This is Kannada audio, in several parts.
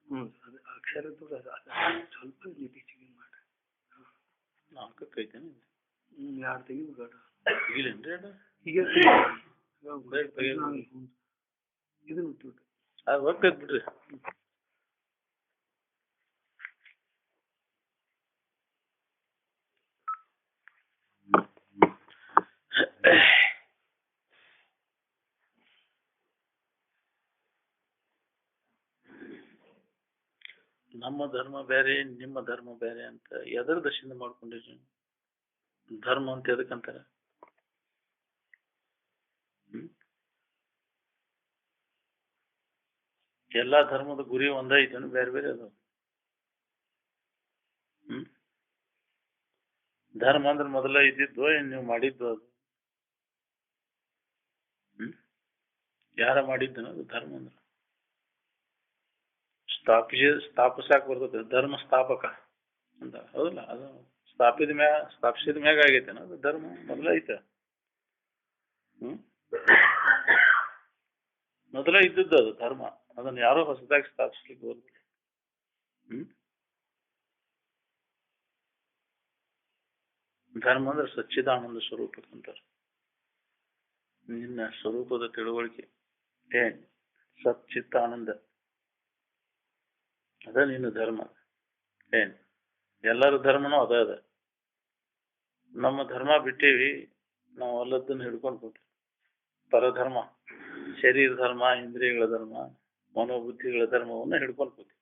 ಅದು ಅಕ್ಷರ ಸ್ವಲ್ಪ ಲಿಪಿ ಚಿಗಿ ಮಾಡಿ 4 ಐತೇನೆ. 2 ತೆಗಿಬೇಕು. ತೆಗಿಲೇನ್ರಿ ಅದ? ಈಗ ಇದನ್ನು ಬಿಟ್ಟು ಅದು ಹೋಗ್ತೈತೆ ಬಿಡ್ರಿ. ನಮ್ಮ ಧರ್ಮ ಬೇರೆ ನಿಮ್ಮ ಧರ್ಮ ಬೇರೆ ಅಂತ ಎದರ ದಶಿಂದ ಮಾಡ್ಕೊಂಡಿರಿ? ಧರ್ಮ ಅಂತ ಎದಕ್ಕಂತಾರ? ಎಲ್ಲಾ ಧರ್ಮದ ಗುರಿ ಒಂದೇ ಐತೇನು ಬೇರೆ ಬೇರೆ ಅದಾವ? ಧರ್ಮ ಅಂದ್ರೆ ಮೊದಲ ಇದ್ದಿದ್ದು ಏನ್ ನೀವು ಮಾಡಿದ್ದು ಅದು? ಯಾರ ಮಾಡಿದ್ದನ ಅದು ಧರ್ಮ ಅಂದ್ರೆ? ಸ್ಥಾಪಿಸಾಕ್ ಬರ್ತದೆ ಧರ್ಮ ಸ್ಥಾಪಕ ಅಂತ ಹೌದಲ್ಲ? ಅದು ಸ್ಥಾಪಿಸಿದ ಮ್ಯಾಗ ಆಗೈತೇನ ಅದು ಧರ್ಮ? ಮೊದಲ ಐತ? ಮೊದಲ ಇದ್ದದ್ದು ಅದು ಧರ್ಮ. ಅದನ್ನ ಯಾರೋ ಹೊಸದಾಗಿ ಸ್ಥಾಪಿಸ್ಲಿಕ್ಕೆ ಬರುತ್ತೆ. ಧರ್ಮ ಅಂದ್ರೆ ಸಚ್ಚಿದಾನಂದ ಸ್ವರೂಪ ಅಂತಾರೆ. ನಿನ್ನ ಸ್ವರೂಪದ ತಿಳುವಳಿಕೆ ಏನ್ ಸಚ್ಚಿತ್ತ ಆನಂದ, ಅದ ನಿನ್ನ ಧರ್ಮ. ಏನ್ ಎಲ್ಲರ ಧರ್ಮನೂ ಅದ. ನಮ್ಮ ಧರ್ಮ ಬಿಟ್ಟೇವಿ, ನಾವು ಅಲ್ಲದನ್ನ ಹಿಡ್ಕೊಂಡು ಕೊಟ್ಟಿ ಪರಧರ್ಮ, ಶರೀರ ಧರ್ಮ, ಇಂದ್ರಿಯಗಳ ಧರ್ಮ, ಮನೋಬುದ್ಧಿಗಳ ಧರ್ಮವನ್ನ ಹಿಡ್ಕೊಂಡು ಕೂತಿ.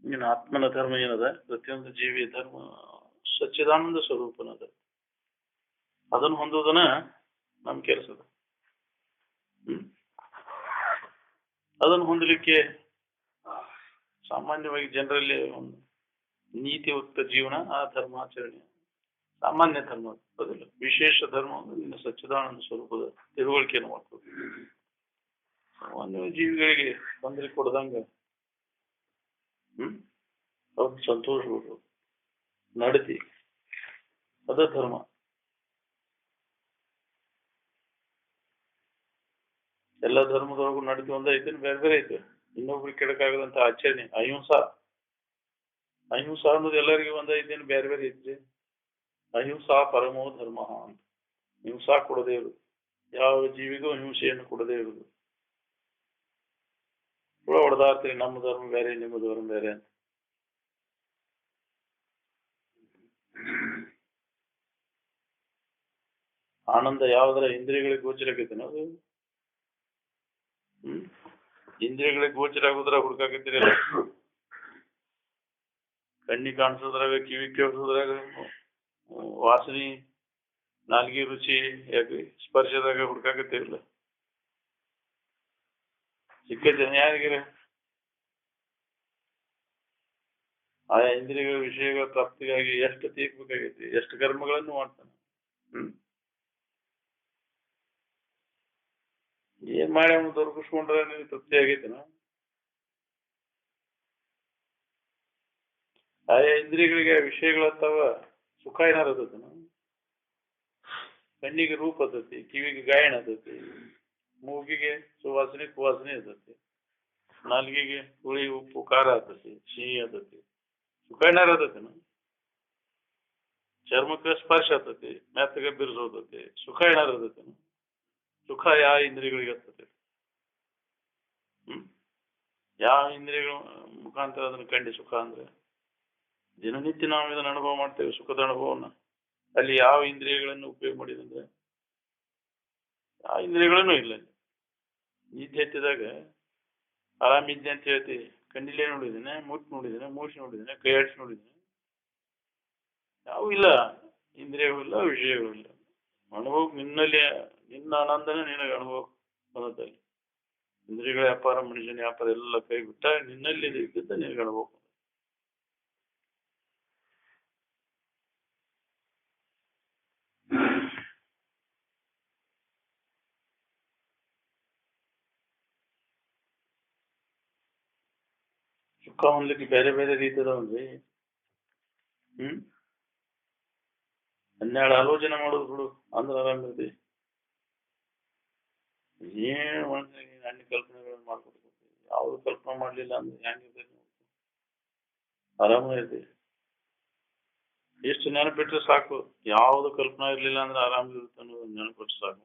ನೀನು ಆತ್ಮನ ಧರ್ಮ ಏನದ? ಪ್ರತಿಯೊಂದು ಜೀವಿಯ ಧರ್ಮ ಸಚ್ಚಿದಾನಂದ ಸ್ವರೂಪನದ. ಅದನ್ನು ಹೊಂದೋದನ್ನ ನಮ್ ಕೆಲಸದ. ಅದನ್ನು ಹೊಂದಲಿಕ್ಕೆ ಸಾಮಾನ್ಯವಾಗಿ ಜನರಲ್ಲಿ ಒಂದು ನೀತಿಯುಕ್ತ ಜೀವನ, ಆ ಧರ್ಮಾಚರಣೆ ಸಾಮಾನ್ಯ ಧರ್ಮ ಬದಲು ವಿಶೇಷ ಧರ್ಮ ಅಂದ್ರೆ ನಿನ್ನ ಸಚ್ಚಿದಾನಂದ ಸ್ವರೂಪದ ತಿಳುವಳಿಕೆಯನ್ನು ಮಾಡ್ಕೋದು. ಸಾಮಾನ್ಯ ಜೀವಿಗಳಿಗೆ ತೊಂದರೆ ಕೊಡದಂಗ ಅವ್ರು ಸಂತೋಷ ಕೊಡೋದು ನಡತಿ, ಅದ ಧರ್ಮ. ಎಲ್ಲ ಧರ್ಮದೊಳಗೂ ನಡತಿ ಒಂದೇ ಐತೆ, ಬೇರೆ ಬೇರೆ ಐತೆ. ಇನ್ನೊಬ್ರಿಗೆ ಕೆಡಕಾಗದಂತ ಆಚರಣೆ ಅಹಿಂಸಾ. ಅಹಿಂಸಾ ಅನ್ನೋದು ಎಲ್ಲರಿಗೂ ಒಂದೇ ಐತೇನು ಬೇರೆ ಬೇರೆ ಐತ್ರಿ? ಅಹಿಂಸಾ ಪರಮೋ ಧರ್ಮ ಅಂತ. ಹಿಂಸಾ ಕೊಡದೇ ಇರುವುದು, ಯಾವ ಜೀವಿಗೂ ಹಿಂಸೆಯನ್ನು ಕೊಡದೇ ಇರುವುದು. ಹೊಡೆದಾಡ್ತೀರಿ ನಮ್ಮ ಧರ್ಮ ಬೇರೆ ನಿಮ್ಮ ಧರ್ಮ ಬೇರೆ ಅಂತ. ಆನಂದ ಯಾವ್ದಾರ ಇಂದ್ರಿಯಗಳಿಗೆ ಗೋಚರ ಆಗೈತೇನ ಅದು? ಇಂದ್ರಿಯಗಳಿಗೆ ಗೋಚರ ಆಗೋದ್ರಾಗ ಹುಡುಕಾಕತ್ತೀರಲ್ಲ. ಕಣ್ಣಿಗೆ ಕಾಣಿಸೋದ್ರಾಗ, ಕಿವಿ ಕೇಳಿಸೋದ್ರಾಗ, ವಾಸನೆ, ನಾಲ್ಗಿ ರುಚಿ, ಯಾಕೆ ಸ್ಪರ್ಶದಾಗ ಹುಡುಕಾಕತ್ತೀರಲ್ಲ. ಸಿಕ್ಕೈತೇನೆ ಯಾರಿಗಾರ? ಆಯಾ ಇಂದ್ರಿಯಗಳ ವಿಷಯಗಳ ಪ್ರಾಪ್ತಿಗಾಗಿ ಎಷ್ಟು ತೀರ್ಬೇಕಾಗೈತಿ, ಎಷ್ಟು ಕರ್ಮಗಳನ್ನು ಮಾಡ್ತಾನೆ. ಏನ್ ಮಾಡಿ ಅವನು ದೊರಕಿಸ್ಕೊಂಡ್ರೆ ನಿನಗೆ ತೃಪ್ತಿ ಆಗೈತೆನ? ಆಯಾ ಇಂದ್ರಿಯಗಳಿಗೆ ವಿಷಯಗಳಂತವ ಸುಖ ಏನಾರ ಅದತನ? ಕಣ್ಣಿಗೆ ರೂಪ ಅದತಿ, ಕಿವಿಗೆ ಗಾಯನ ಅದತಿ, ಮೂಗಿಗೆ ಸುವಾಸನೆ ಕುವಾಸನೆ ಅದತಿ, ನಾಲ್ಗಿಗೆ ಹುಳಿ ಉಪ್ಪು ಖಾರ ಆತತಿ, ಸಿಹಿ ಆತತಿ, ಸುಖ ಏನಾರ ಅದತನ? ಚರ್ಮಕ್ಕೆ ಸ್ಪರ್ಶ ಆತತಿ, ಮೆತ್ತಗೆ ಬಿರ್ಸೋದತಿ, ಸುಖ ಏನಾರ ಅದತನ? ಸುಖ ಯಾವ ಇಂದ್ರಿಯಗಳಿಗೆ ಆಗ್ತದೆ? ಯಾವ ಇಂದ್ರಿಯಗಳ ಮುಖಾಂತರ ಅದನ್ನು ಕಂಡು ಸುಖ ಅಂದ್ರೆ? ದಿನನಿತ್ಯ ನಾವು ಇದನ್ನು ಅನುಭವ ಮಾಡ್ತೇವೆ, ಸುಖದ ಅನುಭವನ. ಅಲ್ಲಿ ಯಾವ ಇಂದ್ರಿಯಗಳನ್ನು ಉಪಯೋಗ ಮಾಡಿದಂದ್ರೆ ಯಾವ ಇಂದ್ರಿಯಗಳನ್ನೂ ಇಲ್ಲ. ನಿದ್ದೆ ಎತ್ತಿದಾಗ ಆರಾಮಿದ್ದೆ ಅಂತ ಹೇಳ್ತೀವಿ, ಕಣ್ಣಿಲೇ ನೋಡಿದ್ದೇನೆ, ಮುಟ್ಟು ನೋಡಿದ್ದೇನೆ, ಮೂಸಿ ನೋಡಿದ್ದೇನೆ, ಕೈ ಆಡಿಸಿ ನೋಡಿದ್ದೇನೆ, ಯಾವೂ ಇಲ್ಲ. ಇಂದ್ರಿಯಗಳು ಇಲ್ಲ, ವಿಷಯಗಳು ಇಲ್ಲ. ಅನುಭವ ನಿನ್ನಲ್ಲಿ, ನಿನ್ನ ಆನಂದನೇ ನಿನಗೆ ಅನುಭವ ಬಂದದಲ್ಲಿ. ಇಂದ್ರಿಯಗಳ ವ್ಯಾಪಾರ, ಮನುಷ್ಯನ ವ್ಯಾಪಾರ ಎಲ್ಲ ಕೈ ಬಿಟ್ಟ ನಿನ್ನಲ್ಲಿ ಇದ್ದಿದ್ದ ನಿನಗೆ ಅನುಭವ. ಸುಖ ಹೊಂದಲಿಕ್ಕೆ ಬೇರೆ ಬೇರೆ ರೀತಿ ಅದಾವನ್ರಿ. 12 ಆಲೋಚನೆ ಮಾಡೋದು ಬಿಡು ಅಂದ್ರೆ ಆರಾಮಿರ್ತಿ. ಏನ್ ಮನುಷ್ಯನಿಗೆ ಅನ್ಯ ಕಲ್ಪನೆಗಳನ್ನು ಮಾಡ್ಕೊಡ್ತೀವಿ. ಯಾವ್ದು ಕಲ್ಪನೆ ಮಾಡ್ಲಿಲ್ಲ ಅಂದ್ರೆ ಹೆಂಗಿರ್ತೈತಿ? ಆರಾಮ ಇರ್ತಿ. ಎಷ್ಟು ನೆನಪಿಟ್ರೆ ಸಾಕು, ಯಾವ್ದು ಕಲ್ಪನಾ ಇರ್ಲಿಲ್ಲ ಅಂದ್ರೆ ಆರಾಮಿರುತ್ತೆ ಅನ್ನೋದು ನೆನಪಿಟ್ರೆ ಸಾಕು.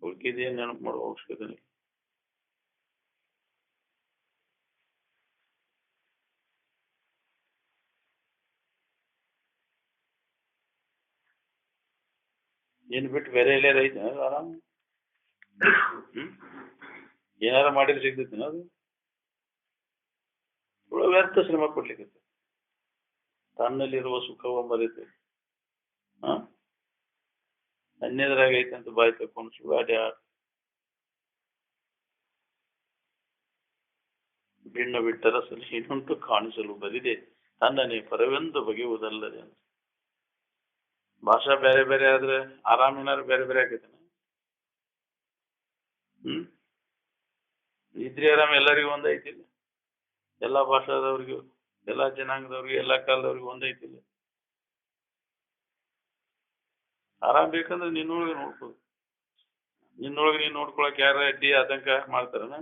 ಉಳ್ಕಿದೇನು ನೆನಪು ಮಾಡುವ ಅವಶ್ಯಕತೆ ಇಲ್ಲ. ಏನ್ ಬಿಟ್ಟು ಬೇರೆ ಎಲ್ಲಾರ ಐತೆ ಆರಾಮ್? ಏನಾರ ಮಾಡಿದ್ರೆ ಸಿಗ್ತೈತಿ ಅದು? ವ್ಯರ್ಥ ಶ್ರಮ ಕೊಡ್ಲಿಕ್ಕೆ ತನ್ನಲ್ಲಿರುವ ಸುಖವ ಮರೆತು ಅನ್ಯದ್ರಾಗ ಐತೆ ಅಂತ ಬಾಯಿ ತಕೊಂಡು ಸುಳ್ಳಾಡಿ ಭಿನ್ನ ಬಿಟ್ಟರ ಸಲಿ ಇನ್ನೊಂದು ಕಾಣಿಸಲು ಬರಿದೆ ತನ್ನನೇ ಪರವೆಂದು ಬಗೆಯುವುದಲ್ಲದೆ ಅಂತ. ಭಾಷಾ ಬೇರೆ ಬೇರೆ ಆದ್ರೆ ಆರಾಮಿನಾರು ಬೇರೆ ಬೇರೆ ಆಕೈತೆ. ಇದ್ರಿ ಆರಾಮ ಎಲ್ಲರಿಗೂ ಒಂದೈತಿಲ್ಲ, ಎಲ್ಲಾ ಭಾಷಾದವ್ರಿಗೂ, ಎಲ್ಲಾ ಜನಾಂಗದವ್ರಿಗೆ, ಎಲ್ಲಾ ಕಾಲದವ್ರಿಗೂ ಒಂದೈತಿಲ್ಲ. ಆರಾಮ್ ಬೇಕಂದ್ರೆ ನಿನ್ನೊಳಗೆ ನೋಡ್ಕೋದು. ನಿನ್ನೊಳಗೆ ನೀನ್ ನೋಡ್ಕೊಳಕ್ ಯಾರ ಅಡ್ಡಿ ಆತಂಕ ಮಾಡ್ತಾರನ?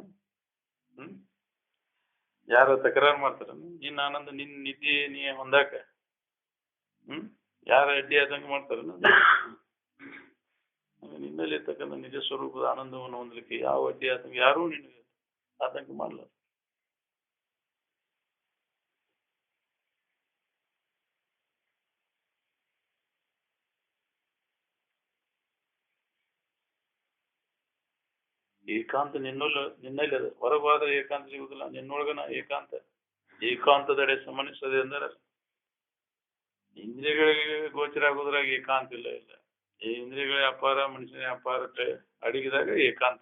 ಯಾರ ತಕರಾರು ಮಾಡ್ತಾರ? ನಿನ್ನ ಆನಂದ ನಿನ್ ನಿಧಿ ನೀ ಹೊಂದಾಕ ಯಾರ ಅಡ್ಡಿ ಆತಂಕ ಮಾಡ್ತಾರನ? ನಿನ್ನಲ್ಲಿ ಇರ್ತಕ್ಕಂಥ ನಿಜ ಸ್ವರೂಪದ ಆನಂದವನ್ನು ಹೊಂದಲಿಕ್ಕೆ ಯಾವ ಅಡ್ಡಿ ಆತಂಕ ಯಾರೂ ನಿನಗೆ ಆತಂಕ ಮಾಡಲ್ಲ. ಏಕಾಂತ ನಿನ್ನಲ್ಲಿ ಅದ. ಹೊರಗಾದ್ರೆ ಏಕಾಂತ ಸಿಗುದಿಲ್ಲ, ನಿನ್ನೊಳಗನ ಏಕಾಂತ. ಏಕಾಂತದೆಡೆ ಸಮನಿಸದೆ ಅಂದರೆ ಇಂದ್ರಿಯಗಳಿಗೆ ಗೋಚರ ಆಗೋದ್ರಾಗ ಏಕಾಂತ ಇಲ್ಲ. ಈ ಇಂದ್ರಿಯಗಳ ವ್ಯಾಪಾರ ಮನುಷ್ಯನ ವ್ಯಾಪಾರಕ್ಕೆ ಅಡಗಿದಾಗ ಏಕಾಂತ.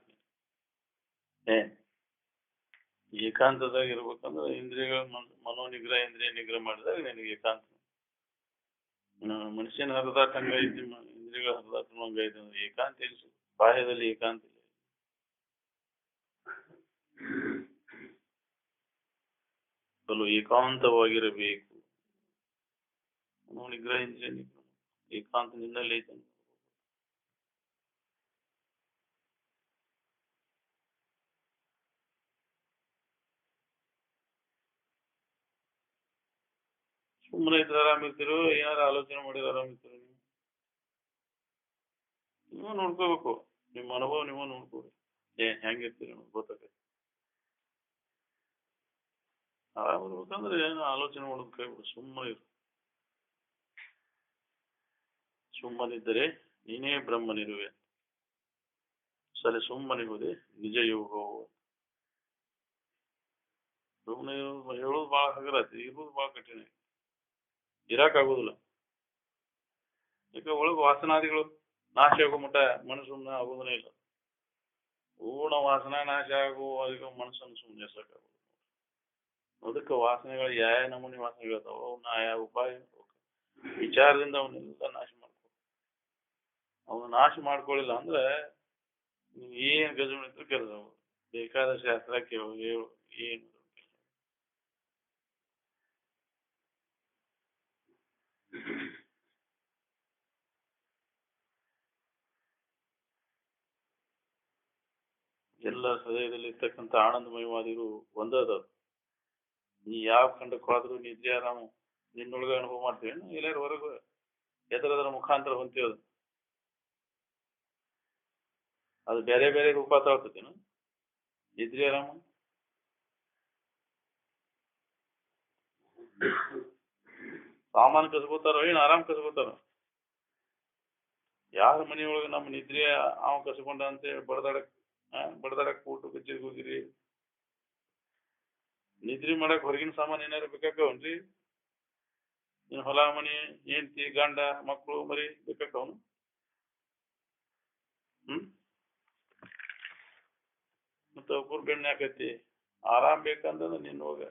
ಏಕಾಂತದಾಗ ಇರ್ಬೇಕಂದ್ರೆ ಇಂದ್ರಿಯಗಳ ಮನೋನಿಗ್ರಹ ಇಂದ್ರಿಯ ನಿಗ್ರಹ ಮಾಡಿದಾಗ ನಿನಗೆ ಏಕಾಂತ. ಮನುಷ್ಯನ ಹರಿದಾಟ ಹಂಗೈತಿ, ಇಂದ್ರಿಯಗಳ ಹರಿದಾಟ ಹಂಗೈತಿ ಅಂದ್ರೆ ಏಕಾಂತ ಇಲ್ಲ. ಬಾಹ್ಯದಲ್ಲಿ ಏಕಾಂತ ಇಲ್ಲ. ಏಕಾಂತವಾಗಿರಬೇಕು. ಮನೋನಿಗ್ರಹ ಇಂದ್ರಿಯ ನಿಗ್ರಹ ಏಕಾಂತ ನಿನ್ನಲ್ಲಿ ಐತೆ. ಸುಮ್ಮನೆ ಇದ್ರೆ ಆರಾಮಿರ್ತಿರೋ, ಏನಾರ ಆಲೋಚನೆ ಮಾಡಿದ್ರೆ ಆರಾಮಿರ್ತಿರೋ? ನೀವು ನೋಡ್ಕೋಬೇಕು, ನಿಮ್ಮ ಅನುಭವ ನೀವು ನೋಡ್ಕೋಬೇಕು. ಹೆಂಗಿರ್ತೀರಿ ಗೊತ್ತಾಗತ್ತೆ. ಆರಾಮಿರ್ಬೇಕಂದ್ರೆ ಏನು ಆಲೋಚನೆ ಮಾಡೋದು ಕೈಬಿಡು, ಸುಮ್ಮನೆ ಇರು. ಸುಮ್ಮನಿದ್ದರೆ ನೀನೇ ಬ್ರಹ್ಮನಿರುವೆ. ಸರಿ, ಸುಮ್ಮನಿರುವುದೇ ನಿಜ ಯೋಗವು. ಸುಮ್ಮನೆ ಹೇಳೋದು ಭಾಳ ಹಗರತಿ, ಇರೋದು ಭಾಳ ಕಠಿಣ. ಇರಾಕಾಗುದಿಲ್ಲ. ಈಗ ಒಳಗೆ ವಾಸನಾದಿಗಳು ನಾಶ ಆಗೋ ಮಟ್ಟ ಮನಸ್ಸು ಸುಮ್ಮನೆ ಆಗೋದನೇ ಇಲ್ಲ. ಪೂರ್ಣ ವಾಸನಾ ನಾಶ ಆಗುವ ಮನಸ್ಸನ್ನು ಸುಮ್ಮನೆ ಸಾಕಾಗುದು. ಅದಕ್ಕೆ ವಾಸನೆಗಳು ಯಾವ ನಮೂನಿ ವಾಸನೆಗಳು ಇರ್ತಾವ, ಅವನ್ನ ಯಾವ ಉಪಾಯ ವಿಚಾರದಿಂದ ಅವನ್ನೆಲ್ಲ ನಾಶ ಮಾಡ್ಕೊ. ಅವನ್ನ ನಾಶ ಮಾಡ್ಕೊಳ್ಳಿಲ್ಲ ಅಂದ್ರೆ ನೀವು ಏನ್ ಗಜವಣಿದ್ರು ಕೆಲಸ ಬೇಕಾದ ಶಾಸ್ತ್ರಕ್ಕೆ ಏನು ಎಲ್ಲ ಹೃದಯದಲ್ಲಿ ಇರ್ತಕ್ಕಂಥ ಆನಂದಮಯವಾದಿರು ಒಂದದ. ನೀ ಯಾವ ಖಂಡಕ್ಕೆ ಹೋದ್ರೂ ನಿದ್ದೆ ಆರಾಮ ನಿನ್ನೊಳಗೆ ಅನುಭವ ಮಾಡ್ತೀವಿ. ಎಲ್ಲಾರು ಹೊರಗೆ ಎದರದರ ಮುಖಾಂತರ ಹೊಂತೀವಿ. ಅದು ಬೇರೆ ಬೇರೆ ರೂಪ ತಾಳ್ತೇನು ನಿದ್ರಿ ಆರಾಮ. ಸಾಮಾನು ಕಸ್ಕೋತಾರೋ ಏನು ಆರಾಮ್ ಕಸ್ಕೋತಾರೋ? ಯಾರ ಮನೆಯೊಳಗೆ ನಮ್ಮ ನಿದ್ರೆ ಅವ ಕಸ್ಕೊಂಡ ಅಂತೇಳಿ ಬಡದಾಡಕ್ ಕೂಟು ಕಚ್ಚೇರಿಗೆ ಹೋಗಿರಿ. ನಿದ್ರಿ ಮಾಡಕ್ ಹೊರಗಿನ ಸಾಮಾನು ಏನಾರು ಬೇಕಾಕವನ್ರಿ? ನೀನ್ ಹೊಲ ಮನಿ ಹೆಂಡತಿ ಗಂಡ ಮಕ್ಕಳು ಮರಿ ಬೇಕಾಕವನು? ಮತ್ತೆ ಒಬ್ಬರು ಬೆಣ್ಣೆ ಹಾಕೈತಿ. ಆರಾಮ್ ಬೇಕಂದ್ರೆ ನಿನ್ನೊಳಗ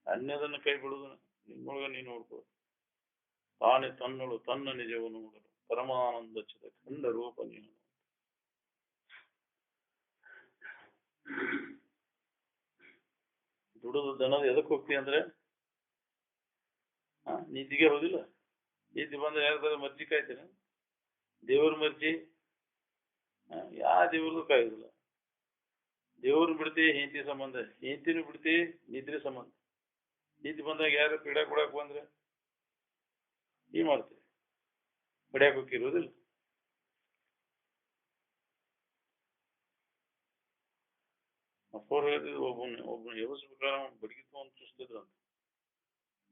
ಅನ್ಯದನ್ನ ಕೈ ಬಿಡುದು, ನಿನ್ನೊಳಗ ನೀನು ನೋಡ್ಕೋ. ತಾನೇ ತನ್ನಳು ತನ್ನ ನಿಜವನ್ನು ನೋಡಲು ಪರಮಾನಂದ ಚಿತ ಖಂಡ ರೂಪ ನೀನು. ದುಡಿದು ದನದ ಎದಕ್ಕೆ ಹೋಗ್ತಿ ಅಂದ್ರೆ ನಿದ್ದಿಗೆ ಹೋದಿಲ್ಲ. ನಿದ್ದೆ ಬಂದ್ರೆ ಯಾರ್ದಾರ ಮರ್ಜಿ ಕಾಯ್ತೀನ? ದೇವ್ರ ಮರ್ಜಿ ಯಾವ ದೇವ್ರದ್ದು ಕಾಯುದಿಲ್ಲ. ದೇವ್ರು ಬಿಡ್ತಿ ಹೆಂಡತಿ ಸಂಬಂಧ, ಹೆಂಡತಿನೂ ಬಿಡ್ತಿ ನಿದ್ರೆ ಸಂಬಂಧ. ನಿದ್ದೆ ಬಂದಾಗ ಯಾರು ಪೀಡ ಕೊಡಕ್ ಬಂದ್ರೆ ಏನ್ ಮಾಡ್ತೀವಿ? ಹೊಡ್ಯಾಕ್ ಹೋಗಿರೋದಿಲ್ಲ. ಅಪ್ಪವ್ರು ಹೇಳ್ತಿದ್ರು, ಒಬ್ಬನ ಎಬ್ಬಿಸ್ಬೇಕಾದ್ರೆ ಅವ್ನು ಬಡಗಿ ತಗೊಂಡ್ ಚುಸ್ತಿದ್ರು ಅಂತ.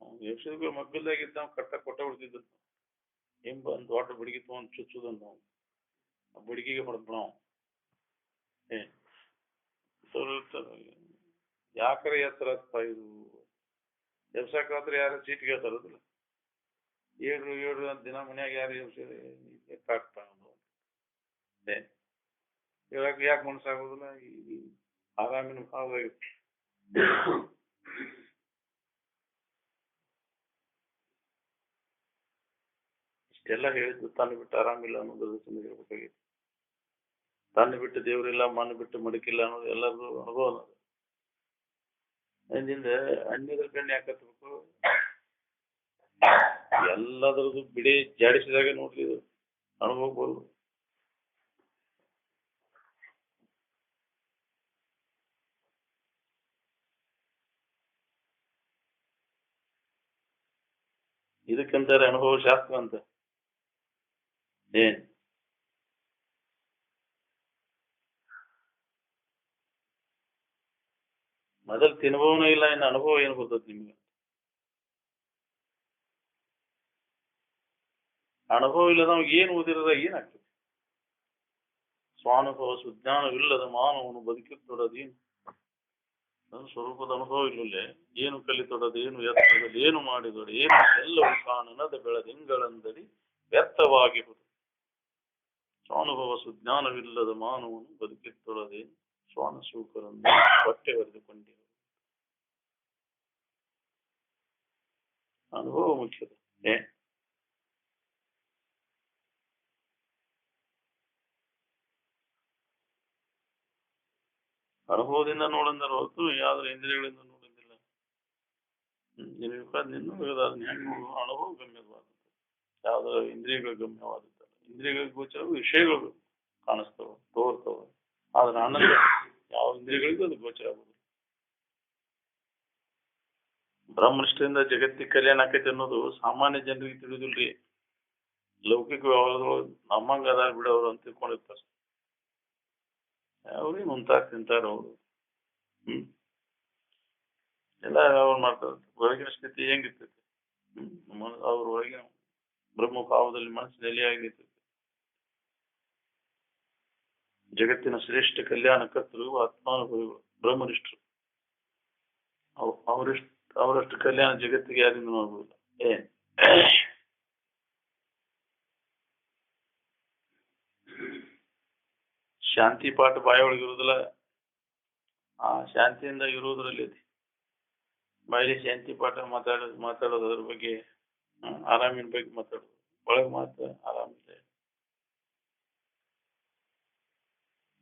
ಅವ್ನು ಎಬ್ಸಿದ ಮಗ್ಗಲ್ದಾಗಿದ್ದ ಅವ್ನು ಕೊಟ್ಟ ಬಿಡ್ತಿದ್ರು. ಒಂದು ದೊಡ್ಡ ಬಡಗಿ ತಗೊಂಡ್ ಚುಚ್ಚುದಂತ ಅವ್ನು. ಆ ಬಡಗಿಗೆ ಹೊಡೆದ್ಬಿಡ ಅವ್ನು. ಯಾಕರ ಎತ್ತರ ಇದು ಎಬ್ಸಾಕ್ರಾತ್ರ ಯಾರು ಚೀಟಿಗೆ ಹೇಳ್ತಾರದಿಲ್ಲ. ಏಳ್ರು ಅಂತ ದಿನ ಮನ್ಯಾಗ ಯಾರು ಎಬ್ಸಿದ್ರೆ ಹೇಳಕ್ ಯಾಕೆ ಮನಸ್ಸಾಗೋದಿಲ್ಲ? ಈ ಆರಾಮಿನ ಭಾವದಾಗಿತ್ತು. ಇಷ್ಟೆಲ್ಲ ಹೇಳಿದ್ದು ತಾನು ಬಿಟ್ಟು ಆರಾಮಿಲ್ಲ ಅನ್ನೋದು ಇರ್ಬೇಕಾಗಿತ್ತು. ತಾನು ಬಿಟ್ಟು ದೇವರಿಲ್ಲ, ಮಣ್ಣು ಬಿಟ್ಟು ಮಡಕಿಲ್ಲ ಅನ್ನೋದು ಎಲ್ಲರಿಗೂ ಅನುಭವ. ಅಂದಿಂದ ಅನ್ಯದ್ರ ಕಣ್ಣು ಯಾಕತ್ಬೇಕು? ಎಲ್ಲದರದ್ದು ಬಿಡಿ ಜಾಡಿಸಿದಾಗ ನೋಡ್ಲಿ ಇದು ಅನುಭವ ಬರುದು. ಇದಕ್ಕಂತಾರೆ ಅನುಭವ ಶಾಸ್ತ್ರ ಅಂತ. ಏನ್ ಮೊದಲು ತಿನ್ನುವವನೂ ಇಲ್ಲ, ಇನ್ನು ಅನುಭವ ಏನು ಬರ್ತದೆ ನಿಮ್ಗೆ? ಅನುಭವ ಇಲ್ಲದ ನಮ್ಗೆ ಏನು ಓದಿರದ ಏನಾಗ್ತದೆ? ಸ್ವಾನುಭವ ಸುಜ್ಞಾನವಿಲ್ಲದ ಮಾನವನು ಬದುಕುತ್ತೊಡದೇನು? ನನ್ನ ಸ್ವರೂಪದ ಅನುಭವ ಇಲ್ಲೇ ಏನು ಕಲಿತೊಡದು, ಏನು ಎತ್ತರದಲ್ಲಿ ಏನು ಮಾಡಿದೊಡೆ ಏನು ಎಲ್ಲವೂ ಕಾಣನದ ಬೆಳದಿಂಗಳಂದಡಿ ವ್ಯರ್ಥವಾಗಿರುವುದು. ಸ್ವಾನುಭವ ಸುಜ್ಞಾನವಿಲ್ಲದ ಮಾನವನು ಬದುಕಿತ್ತೊಡದೇನು? ಸ್ವಾನ ಸೂಕರನ್ನು ಹೊಟ್ಟೆ ಬರೆದುಕೊಂಡಿರು. ಅನುಭವ ಮುಖ್ಯದ. ಅನುಭವದಿಂದ ನೋಡಂದ್ರೆ ಹೊರತು ಯಾವ್ದ್ರ ಇಂದ್ರಿಯಗಳಿಂದ ನೋಡಿದ್ದಿಲ್ಲ. ಅದನ್ನ ಹೆಂಗ್ ನೋಡುವ? ಅನುಭವ ಗಮ್ಯವಾದದ್ದು. ಯಾವ್ದಾರ ಇಂದ್ರಿಯಗಳು ಗಮ್ಯವಾದದ್ದಲ್ಲ. ಇಂದ್ರಿಯಗಳಿಗೆ ಗೋಚರ ವಿಷಯಗಳು ಕಾಣಿಸ್ತವ, ತೋರ್ತವ. ಆದ್ರೆ ಆನಂದ ಯಾವ ಇಂದ್ರಿಯಗಳಿಗೂ ಅದು ಗೋಚರ ಆಗುದು. ಬ್ರಹ್ಮನಿಷ್ಠೆಯಿಂದ ಜಗತ್ತಿಗೆ ಕಲ್ಯಾಣ ಆಕೈತಿ ಅನ್ನೋದು ಸಾಮಾನ್ಯ ಜನರಿಗೆ ತಿಳಿದಿಲ್ರಿ. ಲೌಕಿಕ ವ್ಯವಹಾರದೊಳಗೆ ನಮ್ಮಂಗ ಅದಾರ ಬಿಡೋರು ಅಂತ ತಿಳ್ಕೊಂಡಿರ್ತಾರೆ. ಅವ್ರೇನು ಉಂಟಾಗ ತಿಂತಾರ ಅವರು. ಎಲ್ಲ ಅವ್ರು ಮಾಡ್ತಾರೆ. ಹೊರಗಿನ ಸ್ಥಿತಿ ಹೆಂಗಿರ್ತೈತಿ? ಅವ್ರ ಹೊರಗಿನ ಬ್ರಹ್ಮ ಭಾವದಲ್ಲಿ ಮನಸ್ಸು ನೆಲೆಯಾಗಿರ್ತೈತಿ. ಜಗತ್ತಿನ ಶ್ರೇಷ್ಠ ಕಲ್ಯಾಣಕರ್ತರು ಆತ್ಮಾನುಭವಿಗಳು ಬ್ರಹ್ಮನಿಷ್ಠರು. ಅವರಷ್ಟು ಕಲ್ಯಾಣ ಜಗತ್ತಿಗೆ ಯಾರಿಂದ ನೋಡ್ಬೋದಿಲ್ಲ. ಶಾಂತಿ ಪಾಠ ಬಾಯೊಳಗೆ ಇರುವುದಿಲ್ಲ. ಆ ಶಾಂತಿಯಿಂದ ಇರುವುದರಲ್ಲಿ ಬಾಯಲ್ಲಿ ಶಾಂತಿ ಪಾಠ ಮಾತಾಡೋದು ಅದ್ರ ಬಗ್ಗೆ, ಆರಾಮಿನ ಬಗ್ಗೆ ಮಾತಾಡೋದು. ಒಳಗೆ ಮಾತ್ರ ಆರಾಮಿಲ್ಲ.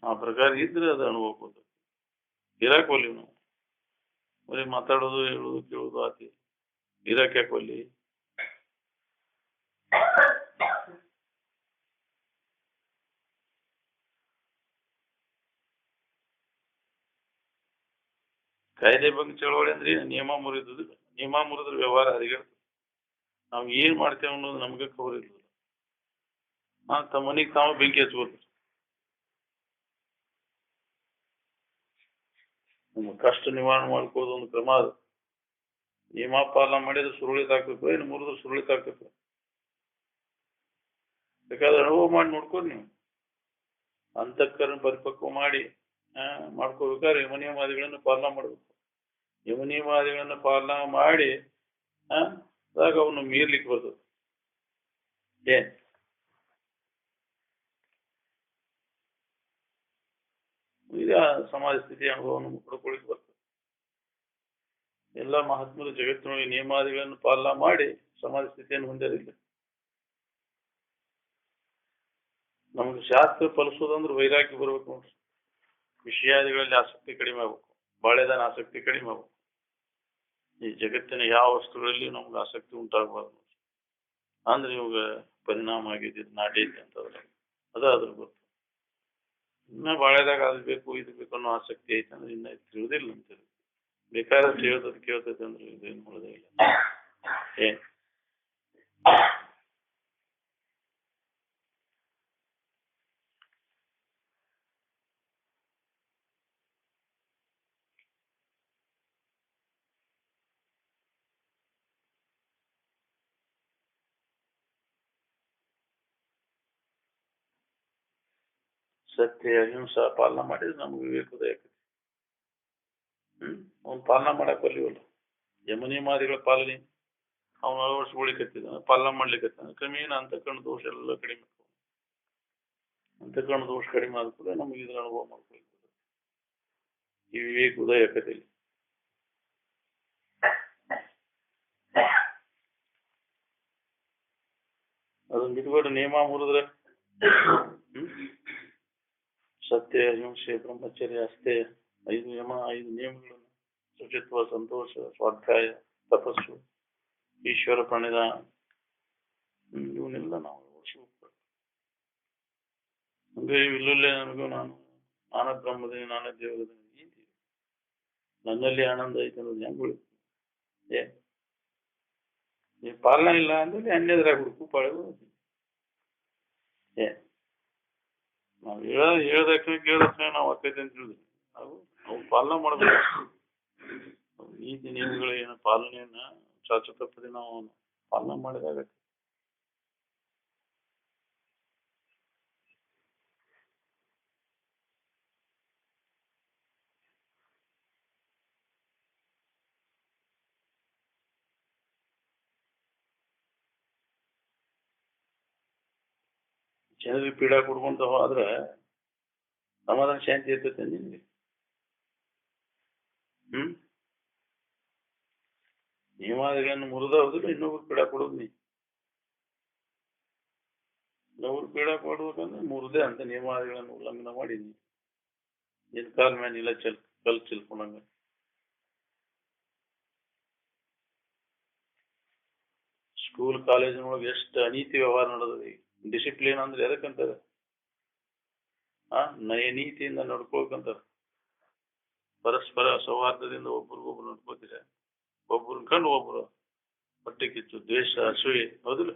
ಆ ಪ್ರಕಾರ ಇದ್ರೆ ಅದು ಅನುಭವ ಕೊಡ್ತದೆ. ಇರಾಕ್ ಒಲ್ಲಿ ನಾವು ಬರೀ ಮಾತಾಡೋದು, ಹೇಳೋದು, ಕೇಳೋದು ಆತಿ. ಇರಾಕ್ ಯಾಕೆ ಒಲ್ಲಿ? ಕಾಯ್ದೆ ಬಗ್ಗೆ ಚಳವಳಿ ಅಂದ್ರೆ ನಿಯಮ ಮುರಿದುದು. ನಿಯಮ ಮುರಿದ್ರೆ ವ್ಯವಹಾರ ಹರಿಗಿರ್ತದೆ. ನಾವು ಏನ್ ಮಾಡ್ತೇವೆ ಅನ್ನೋದು ನಮ್ಗೆ ಖಬರ್ ಇರ್ತದೆ. ತಮ್ಮ ಮನೆಗೆ ತಾವು ಬೆಂಕಿ ಹಚ್ಬೋದು. ನಮ್ಮ ಕಷ್ಟ ನಿವಾರಣೆ ಮಾಡ್ಕೋದು ಒಂದು ಕ್ರಮ ಅದು. ನಿಯಮ ಪಾಲನೆ ಮಾಡಿದ್ರೆ ಸುರುಳಿತಾಕ್ಬೇಕು, ಏನು ಮುರಿದ್ರೆ ಸುರುಳಿತಾಕ್ಬೇಕು. ಬೇಕಾದ್ರೆ ಅನುಭವ ಮಾಡಿ ನೋಡ್ಕೊರಿ ನೀವು. ಅಂತಃಕರಣ ಪರಿಪಕ್ವ ಮಾಡಿ ಮಾಡ್ಕೋಬೇಕಾದ್ರೆ ಯಮನಿಯಮಾದಿಗಳನ್ನು ಪಾಲನೆ ಮಾಡ್ಬೇಕು. ಯಮನಿಯಮಾದಿಗಳನ್ನು ಪಾಲನೆ ಮಾಡಿ ಆಗ ಅವನು ಮೀರ್ಲಿಕ್ಕೆ ಬರ್ತದೆ. ಈಗ ಸಮಾಜ ಸ್ಥಿತಿ ಅನುಭವವನ್ನು ಪಡ್ಕೊಳ್ಳಿಕ್ಕೆ ಬರ್ತದೆ. ಎಲ್ಲ ಮಹಾತ್ಮರು ಜಗತ್ತಿನೊಳಗೆ ನಿಯಮಾದಿಗಳನ್ನು ಪಾಲನೆ ಮಾಡಿ ಸಮಾಜ ಸ್ಥಿತಿಯನ್ನು ಹೊಂದಿರಲಿಲ್ಲ. ನಮ್ಗೆ ಶಾಸ್ತ್ರ ಫಲಿಸೋದಂದ್ರೆ ವೈರಾಗ್ಯ ಬರ್ಬೇಕು ನೋಡ್ರಿ. ವಿಷಯಾದಿಗಳಲ್ಲಿ ಆಸಕ್ತಿ ಕಡಿಮೆ ಆಗ್ಬೇಕು. ಬಾಳೆದಾನ ಆಸಕ್ತಿ ಕಡಿಮೆ ಆಗ್ಬೇಕು. ಈ ಜಗತ್ತಿನ ಯಾವ ವಸ್ತುಗಳಲ್ಲಿ ನಮ್ಗೆ ಆಸಕ್ತಿ ಉಂಟಾಗಬಾರ್ದು. ಅಂದ್ರೆ ಇವಾಗ ಪರಿಣಾಮ ಆಗಿದೆ, ನಾಟೈತಿ ಅಂತಂದ್ರೆ ಅದ್ರ ಗೊತ್ತು. ಇನ್ನ ಬಾಳೆದಾಗ ಅದು ಬೇಕು ಇದು ಬೇಕು ಅನ್ನೋ ಆಸಕ್ತಿ ಐತೆ ಅಂದ್ರೆ ಇನ್ನ ತಿಳಿದಿಲ್ಲ ಅಂತೇಳಿ ಬೇಕಾದಷ್ಟು ಹೇಳ್ತದೆ ಕೇಳ್ತೈತೆ ಅಂದ್ರೆ ಇದೇನು ಮಾಡೋದೇ ಇಲ್ಲ ಏನ್ ಸತ್ಯ ಅಹಿಂಸಾ ಪಾಲನೆ ಮಾಡಿದ್ರೆ ನಮ್ಗೆ ವಿವೇಕೋದಯ ಆಕತಿ. ಅವ್ನು ಪಾಲನೆ ಮಾಡಕ್ ಬರ್ಲಿವಲ್ಲ ಯಮನಿಯಮಾದಿಗಳ ಪಾಲನೆ ಅವನು ಅಳವಡಿಸ್ಕೊಳಿಕತ್ತಿದ ಪಾಲನೆ ಮಾಡ್ಲಿಕ್ಕೆ ಕ್ರಮೇಣ ಅಂತಃಕರಣ ದೋಷ ಎಲ್ಲ ಕಡಿಮೆ ಅಂತಃಕರಣ ದೋಷ ಕಡಿಮೆ ಆದ ಕೂಡ ನಮ್ಗೆ ಇದ್ರ ಅನುಭವ ಮಾಡ್ಕೊಳ್ಬೇಕು ಈ ವಿವೇಕ ಉದಯ ಕಥೆಯಲ್ಲಿ ಅದನ್ನ ಬಿಟ್ಬಿಟ್ಟು ನಿಯಮ ಮುರಿದ್ರೆ ಸತ್ಯ ಅಹಿಂಸೆ ಬ್ರಹ್ಮಚರ್ಯ ಅಷ್ಟೇ 5 ನಿಯಮಗಳನ್ನು ಶುಚಿತ್ವ ಸಂತೋಷ ಸ್ವಾಧ್ಯಾಯ ತಪಸ್ಸು ಈಶ್ವರ ಪ್ರಣಿಧಾನ ಇವನ್ನೆಲ್ಲ ನಾವು ಅಳವಡಿಸ್ಬೇಕು ಹಂಗೆ ಇಲ್ಲಲ್ಲೇ ನನಗೂ ನಾನ ಬ್ರಹ್ಮದೇವಿ ನಾನ ದೇವರದೇವಿ ನನ್ನಲ್ಲಿ ಆನಂದ ಐತೆ ಅನ್ನೋದು ಹೆಂಗ್ ಉಳಿತು ಈ ಪಾಲನೆ ಇಲ್ಲ ಅಂದ್ರೆ ಅನ್ಯದ್ರಾಗ ಹುಡುಕು ಪಾಳೆದು ನಾವು ಹೇಳ್ದಕ್ಷಣ ಕೇಳ್ದಕ್ಷಣ ನಾವು ಅಕ್ಕೈತೆ ಅಂತ ಹೇಳಿದ್ವಿ ನಾವು ಪಾಲನೆ ಮಾಡ್ಬೇಕು ನೀತಿ ನಿಯಮಗಳ ಏನು ಪಾಲನೆಯನ್ನ ಚಾಚು ತಪ್ಪದೆ ನಾವು ಪಾಲನೆ ಮಾಡಿದಾಗ ಜನರಿಗೆ ಪೀಡಾ ಕೊಡ್ಕೊಂತ ಹೋದ್ರೆ ಸಮಾಧಾನ ಶಾಂತಿ ಇರ್ತೈತೆ ನಿನ್ಗೆ ನಿಯಮಾದಿಗಳನ್ನು ಮುರಿದ ಹೋದ್ರೆ ಇನ್ನೊಬ್ರು ಪೀಡಾ ಕೊಡೋದು ಇನ್ನೊಬ್ರು ಪೀಡಾ ಕೊಡ್ಬೇಕಂದ್ರೆ ಮುರಿದೆ ಅಂತ ನಿಯಮಾದಿಗಳನ್ನು ಉಲ್ಲಂಘನೆ ಮಾಡಿದ್ನಿ ನಿನ್ ಕಾಲ್ ಮೇಲೆ ಇಲ್ಲ ಕಲ್ ಚಿಲ್ಕೊಂಡಂಗ ಸ್ಕೂಲ್ ಕಾಲೇಜಿನೊಳಗೆ ಎಷ್ಟು ಅನೀತಿ ವ್ಯವಹಾರ ನಡೆದದ ಡಿಸಿಪ್ಲಿನ್ ಅಂದ್ರೆ ಎದಕ್ಕಂತಾರೆ ನಯನೀತಿಯಿಂದ ನಡ್ಕೊಳ್ಕಂತಾರ ಪರಸ್ಪರ ಸೌಹಾರ್ದದಿಂದ ಒಬ್ರಿಗೊಬ್ರು ನಡ್ಕೋತೀರ ಒಬ್ರು ಕಂಡು ಒಬ್ರು ಹೊಟ್ಟೆ ಕಿಚ್ಚು ದ್ವೇಷ ಅಸೂಯೆ ಹೌದಿಲ್ಲ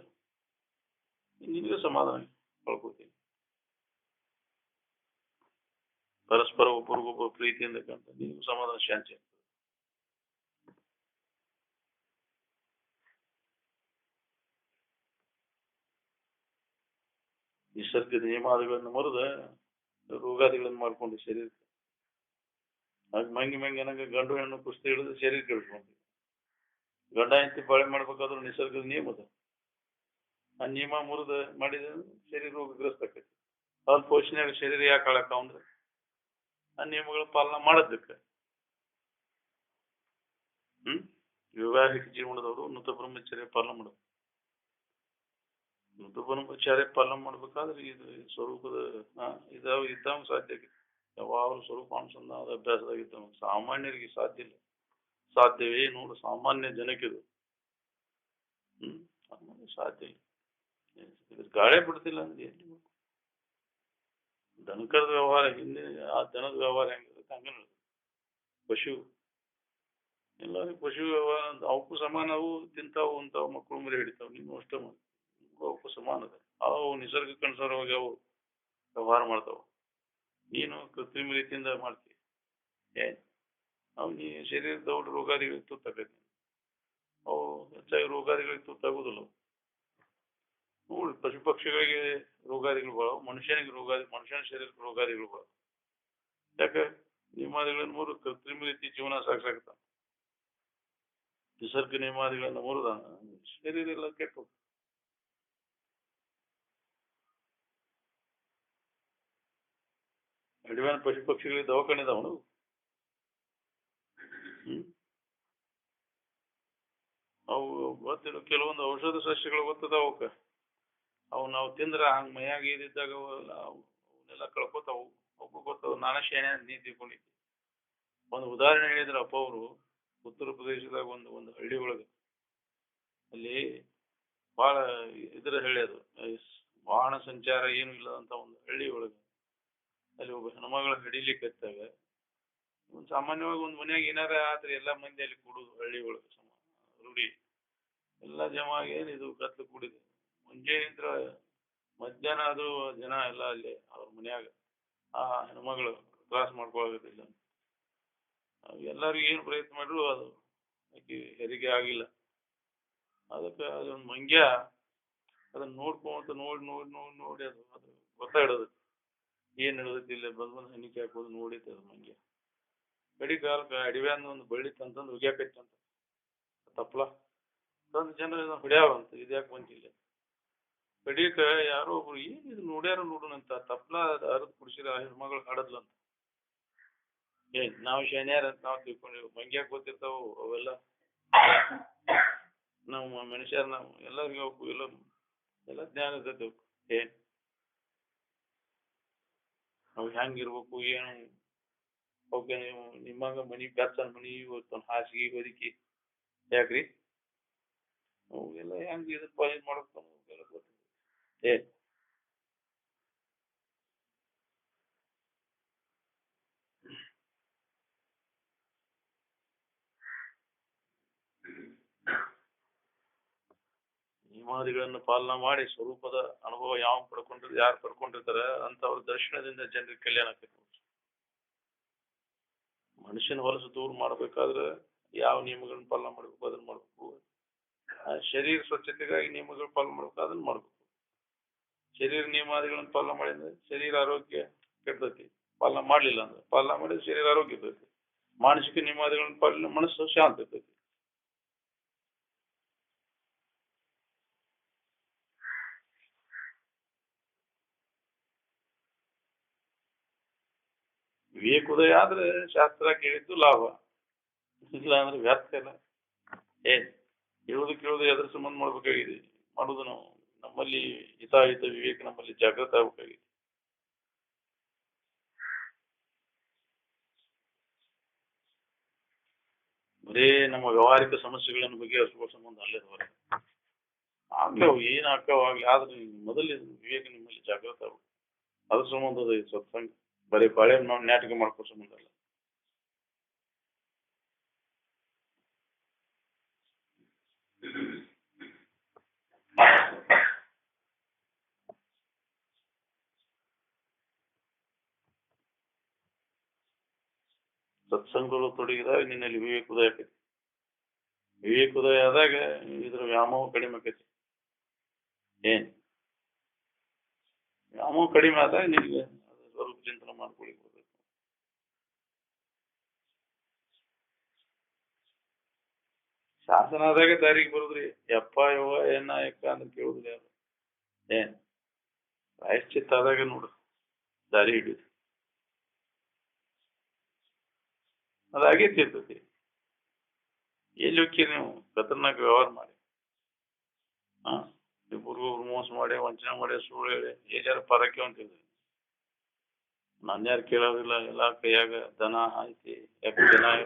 ನಿನಗೆ ಸಮಾಧಾನ ಕಳ್ಕೊತೀನಿ ಪರಸ್ಪರ ಒಬ್ರಿಗೊಬ್ರು ಪ್ರೀತಿಯಿಂದ ಕಂತ ನಿನಗೂ ಸಮಾಧಾನ ಶಾಂತಿ ಆಗ್ತದೆ ನಿಸರ್ಗದ ನಿಯಮಾದಿಗಳನ್ನು ಮರದ ರೋಗಾದಿಗಳನ್ನು ಮಾಡ್ಕೊಂಡು ಶರೀರಕ್ಕೆ ಹಾಗೆ ಮಂಗಿ ನಂಗೆ ಗಂಡು ಹೆಣ್ಣು ಕುಸ್ತಿ ಹಿಡಿದು ಶರೀರ ಕೆಡಿಸ್ಕೊಂಡು ಗಂಡ ಹೆಂಡತಿ ಬಾಳೆ ಮಾಡ್ಬೇಕಾದ್ರೂ ನಿಸರ್ಗದ ನಿಯಮ ಅದ ಆ ನಿಯಮ ಮುರಿದ ಮಾಡಿದ ಶರೀರ ರೋಗಗ್ರಸ್ತ ಆಕೈತಿ ಅವ್ರ ಪೋಷಣೆಯಾಗ ಶರೀರ ಯಾಕೆ ಹಾಳಾಕ ಅಂದ್ರೆ ಆ ನಿಯಮಗಳ ಪಾಲನೆ ಮಾಡೋದಕ್ಕೆ ವಿವಾಹಿಕ ಜೀವನದವರು ಉನ್ನತ ಬ್ರಹ್ಮಚರ್ಯ ಪಾಲನೆ ಮಾಡೋದು ಉನ್ನತ ಬ್ರಹ್ಮಚಾರ್ಯ ಪಾಲನೆ ಮಾಡ್ಬೇಕಾದ್ರೆ ಇದು ಸ್ವರೂಪದ ಇದ್ದಂಗ ಸಾಧ್ಯ ಆಗೈತಿ ಯಾವಾಗಲೂ ಸ್ವರೂಪಾನುಸಂಧಾನದ ಅಭ್ಯಾಸದಾಗಿದ್ದ ಸಾಮಾನ್ಯರಿಗೆ ಸಾಧ್ಯ ಇಲ್ಲ ಸಾಧ್ಯವೇ ನೋಡು ಸಾಮಾನ್ಯ ಜನಕ್ಕಿದು ಸಾಧ್ಯ ಇಲ್ಲ ಇದ್ರ ಗಾಳಿ ಬಿಡ್ತಿಲ್ಲ ಅಂದ್ರೆ ಎಲ್ಲಿ ದನಕರದ ವ್ಯವಹಾರ ಹಿಂದೆ ಆ ದನದ ವ್ಯವಹಾರ ಹೆಂಗಿರುತ್ತೆ ಹಂಗ ಪಶು ಎಲ್ಲರಿಗೂ ಪಶು ವ್ಯವಹಾರ ಅವಕ್ಕೂ ಸಮಾನ ಅವು ತಿಂತಾವು ಅಂತಾವು ಮಕ್ಕಳು ಮರಿ ಹಿಡಿತಾವ ನೀನು ಅಷ್ಟೇ ಮಾಡಿ ಅವಕ್ಕೂ ಸಮಾನ ಅದ ಅವು ನಿಸರ್ಗಕ್ಕನುಸಾರವಾಗಿ ಅವು ವ್ಯವಹಾರ ಮಾಡ್ತಾವ ನೀನು ಕೃತ್ರಿಮ ರೀತಿಯಿಂದ ಮಾಡ್ತೀವಿ ಅವು ನೀ ಶರೀರದ ದೊಡ್ಡ ರೋಗಾದಿಗಳಿಗೆ ತುತ್ತಾಗೈತಿ ಅವು ಹೆಚ್ಚಾಗಿ ರೋಗಾದಿಗಳಿಗೆ ತುತ್ತಾಗುದಿಲ್ಲ ನೋಡಿ ಪಶು ಪಕ್ಷಿಗಳಿಗೆ ರೋಗಾದಿಗಳು ಬಹಳ ಮನುಷ್ಯನ ಶರೀರಕ್ಕೆ ರೋಗಾದಿಗಳು ಬಹಳ ಯಾಕೆ ನಿಯಮಾದಿಗಳನ್ನು ಮೂರು ಕೃತ್ರಿಮ ರೀತಿ ಜೀವನ ಸಾಗಿಸಾಕತ್ತ ನಿಸರ್ಗ ನಿಯಮಾದಿಗಳನ್ನ ಮುರಿದ ಶರೀರ ಎಲ್ಲ ಕೆಟ್ಟು ಅಡಿವಾನ ಪಶು ಪಕ್ಷಿಗಳಿಗೆ ದವಾಖಾನೆ ಇದಾವನು ಅವು ಗೊತ್ತಿಲ್ಲ ಕೆಲವೊಂದು ಔಷಧ ಸಸ್ಯಗಳು ಗೊತ್ತದ ಅವಕ್ಕ ಅವು ನಾವು ತಿಂದ್ರ ಹಂಗ ಮೈಯಾಗ ಇದ್ದಾಗ ಅವನ್ನೆಲ್ಲ ಕಳ್ಕೊತಾವು ಒಬ್ಬ ಗೊತ್ತವು ನಾನಾ ಶೇಣೆ ನೀ ತಿಳ್ಕೊಂಡಿದ್ದೆ ಒಂದು ಉದಾಹರಣೆ ಹೇಳಿದ್ರ ಅಪ್ಪ ಅವರು ಉತ್ತರ ಪ್ರದೇಶದಾಗ ಒಂದು ಹಳ್ಳಿ ಒಳಗೆ ಅಲ್ಲಿ ಬಹಳ ಇದ್ರ ಹೇಳ್ಯದು ವಾಹನ ಸಂಚಾರ ಏನು ಇಲ್ಲದಂತ ಒಂದು ಹಳ್ಳಿ ಒಳಗೆ ಅಲ್ಲಿ ಒಬ್ಬ ಹೆಣ್ಮಗಳ ಹಿಡಿಲಿಕ್ಕತ್ತಾಗ ಸಾಮಾನ್ಯವಾಗಿ ಒಂದು ಮನ್ಯಾಗ ಏನಾರ ಆದ್ರೆ ಎಲ್ಲ ಮಂದಿ ಅಲ್ಲಿ ಕೂಡುದು ಹಳ್ಳಿ ಒಳಗೆ ರೂಢಿ ಎಲ್ಲ ಜಮ ಆಗಿ ಇದು ಕತ್ಲು ಕೂಡಿದೆ ಮುಂಜಾನಿಂತ್ರ ಮಧ್ಯಾಹ್ನ ಅದು ಜನ ಎಲ್ಲ ಅಲ್ಲಿ ಅವ್ರ ಮನ್ಯಾಗ ಆ ಹೆಣ್ಮಗಳು ಕ್ರಾಸ್ ಮಾಡ್ಕೊಳಕತ್ತಿಲ್ಲ ಎಲ್ಲರಿಗೂ ಏನು ಪ್ರಯತ್ನ ಮಾಡ್ರು ಅದು ಆಕಿ ಹೆರಿಗೆ ಆಗಿಲ್ಲ ಅದಕ್ಕೆ ಅದೊಂದು ಮಂಗ್ಯ ಅದನ್ನ ನೋಡ್ಕೊಂತ ನೋಡಿ ಅದು ಗೊತ್ತಾಗಿಡೋದು ಏನ್ ನಡೆದೈತಿ ಇಲ್ಲ ಬಂದ್ ಹೆಣಿಕೆ ಹಾಕೋದು ನೋಡೈತಿ ಅದು ಮಂಗ್ಯ ಕಡಿ ಕಾಲಕ್ಕೆ ಅಡಿವ್ಯಾನ ಒಂದು ಬಳ್ಳಿ ತಂತಂದು ಒಗ್ಯಾಕೈತಂತ ತಪ್ಪಲ ತಂದು ಜನ ಹೊಡ್ಯಾವಂತ ಇದ್ಯಾಕೆ ಬಂತಿಲ್ಲ ಕಡಿಯಕ ಯಾರೋ ಒಬ್ರು ಏನ್ ಇದು ನೋಡ್ಯಾರ ನೋಡೋಣಂತ ತಪ್ಪಲ ಅರ್ದ್ ಕುಡಿಸಿರ ಹೆಣ್ಮಗಳು ಹಾಡದ್ಲಂತ ನಾವು ಶನಿಯಾರ ಅಂತ ನಾವು ತಿಳ್ಕೊಂಡಿವಿ ಮಂಗ್ಯಾಕ್ ಗೊತ್ತಿರ್ತಾವು ಅವೆಲ್ಲ ನಾವು ಮನುಷ್ಯರ ನಾವು ಎಲ್ಲರಿಗೂ ಎಲ್ಲ ಜ್ಞಾನ ಇರ್ತೈತಿ ಏನ್ ಅವ್ ಹೆಂಗಿರ್ಬೇಕು ಏನು ಅವಕ್ಕೆ ನೀವು ನಿಮ್ಮಂಗ ಮನಿ ಬೆಚ್ಚನ ಮನಿ ಹಾಸಿಗೆ ಹೊದಿಕಿ ಯಾಕ್ರಿ ಅವೆಲ್ಲ ಹೆಂಗ್ ಇದು ಪಾಲಿಸ್ ಮಾಡ್ಬೇಕು ಎಲ್ಲ ಗೊತ್ತಿದೆ ಏನ್ ನಿಯಮಾದಿಗಳನ್ನು ಪಾಲನೆ ಮಾಡಿ ಸ್ವರೂಪದ ಅನುಭವ ಯಾವ ಯಾರು ಪಡ್ಕೊಂಡಿರ್ತಾರೆ ಅಂತವ್ರ ದರ್ಶನದಿಂದ ಜನರಿಗೆ ಕಲ್ಯಾಣ ಆಗ್ತೈತಿ ಮನುಷ್ಯನ ಹೊಲಸು ದೂರ ಮಾಡ್ಬೇಕಾದ್ರೆ ಯಾವ ನಿಯಮಗಳನ್ನ ಪಾಲನೆ ಮಾಡ್ಬೇಕು ಅದನ್ನ ಮಾಡ್ಬೇಕು ಶರೀರ ಸ್ವಚ್ಛತೆಗಾಗಿ ನಿಯಮಗಳು ಪಾಲನೆ ಮಾಡ್ಬೇಕು ಅದನ್ನ ಮಾಡ್ಬೇಕು ಶರೀರ ನಿಯಮಾದಿಗಳನ್ನ ಪಾಲನೆ ಮಾಡಿದ್ರೆ ಶರೀರ ಆರೋಗ್ಯ ಕೆಡ್ತೈತಿ ಪಾಲನೆ ಮಾಡ್ಲಿಲ್ಲ ಅಂದ್ರೆ ಪಾಲನೆ ಮಾಡಿದ್ರೆ ಶರೀರ ಆರೋಗ್ಯ ಇರ್ತೈತಿ ಮಾನಸಿಕ ನಿಯಮಾದಿಗಳನ್ನ ಪಾಲನೆ ಮನಸ್ಸು ಶಾಂತ ಇರ್ತೈತಿ ವಿವೇಕೋದಯ ಆದ್ರೆ ಶಾಸ್ತ್ರ ಕೇಳಿದ್ದು ಲಾಭ ಇಲ್ಲ ಅಂದ್ರೆ ವ್ಯರ್ಥ ಇಲ್ಲ ಏನ್ ಕೇಳುದು ಎದ್ರ ಸಂಬಂಧ ಮಾಡ್ಬೇಕಾಗಿದೆ ಮಾಡುದು ನಾವು ನಮ್ಮಲ್ಲಿ ಹಿತಾಹಿತ ವಿವೇಕ ನಮ್ಮಲ್ಲಿ ಜಾಗೃತ ಆಗ್ಬೇಕಾಗಿದೆ ಬರೇ ನಮ್ಮ ವ್ಯವಹಾರಿಕ ಸಮಸ್ಯೆಗಳನ್ನು ಬಗೆಹರಿಸುವ ಸಂಬಂಧ ಅಲ್ಲೇ ಹೊರ ಆಗ್ಲಿ ಅವು ಏನ್ ಹಾಕವ್ ಆಗ್ಲಿ ಆದ್ರೆ ಮೊದಲು ವಿವೇಕ ನಿಮ್ಮಲ್ಲಿ ಜಾಗೃತ ಆಗ್ಬೇಕು ಅದ್ರ ಸಂಬಂಧದ ಸತ್ಸಂಗ ಬರೀ ಬಾಳೆ ನಾವು ನಾಟಕ ಮಾಡ್ಕೋ ಸಂಬಂಧ ಅಲ್ಲ ಸತ್ಸಂಗಗಳು ತೊಡಗಿದಾಗ ನಿನ್ನಲ್ಲಿ ವಿವೇಕೋದಯ ಆಕೈತಿ ವಿವೇಕೋದಯ ಆದಾಗ ಇದ್ರ ವ್ಯಾಮೋಹ ಕಡಿಮೆ ಆಕೈತಿ ಏನ್ ವ್ಯಾಮೋಹ ಕಡಿಮೆ ಆದಾಗ ನಿನಗೆ ಸ್ವಲ್ಪ ಚಿಂತನೆ ಮಾಡ್ಕೊಳ್ಳಿ ಬರ್ಬೇಕು ಶಾಸನ ಆದಾಗ ದಾರಿಗೆ ಬರುದ್ರಿ ಯಪ್ಪ ಯವ್ವ ಏನ ಯಕ್ಕ ಅಂತ ಕೇಳುದಿಲ್ಲ ಯಾರು ಏನ್ ಪ್ರಾಯಶ್ಚಿತ್ತ ಆದಾಗ ನೋಡ್ರಿ ದಾರಿ ಹಿಡಿದು ಅದಾಗೈತಿ ಇರ್ತೈತಿ ಎಲ್ಲಿ ಹೋಗ್ತೀರಿ ನೀವು ಖತರ್ನಾಕ್ ವ್ಯವಹಾರ ಮಾಡಿ ಇಬ್ಬರಿಗೂ ಮೋಸ ಮಾಡಿ ವಂಚನೆ ಮಾಡಿ ಸುಳ್ಳು ಹೇಳಿ ಏಜಾರ ಪರಕ್ಕೆ ಅಂತಿದ್ರಿ ನಾನು ಯಾರು ಕೇಳೋದಿಲ್ಲ ಎಲ್ಲ ಕೈಯಾಗ ದನ ಐತಿ ಯಾಕೆ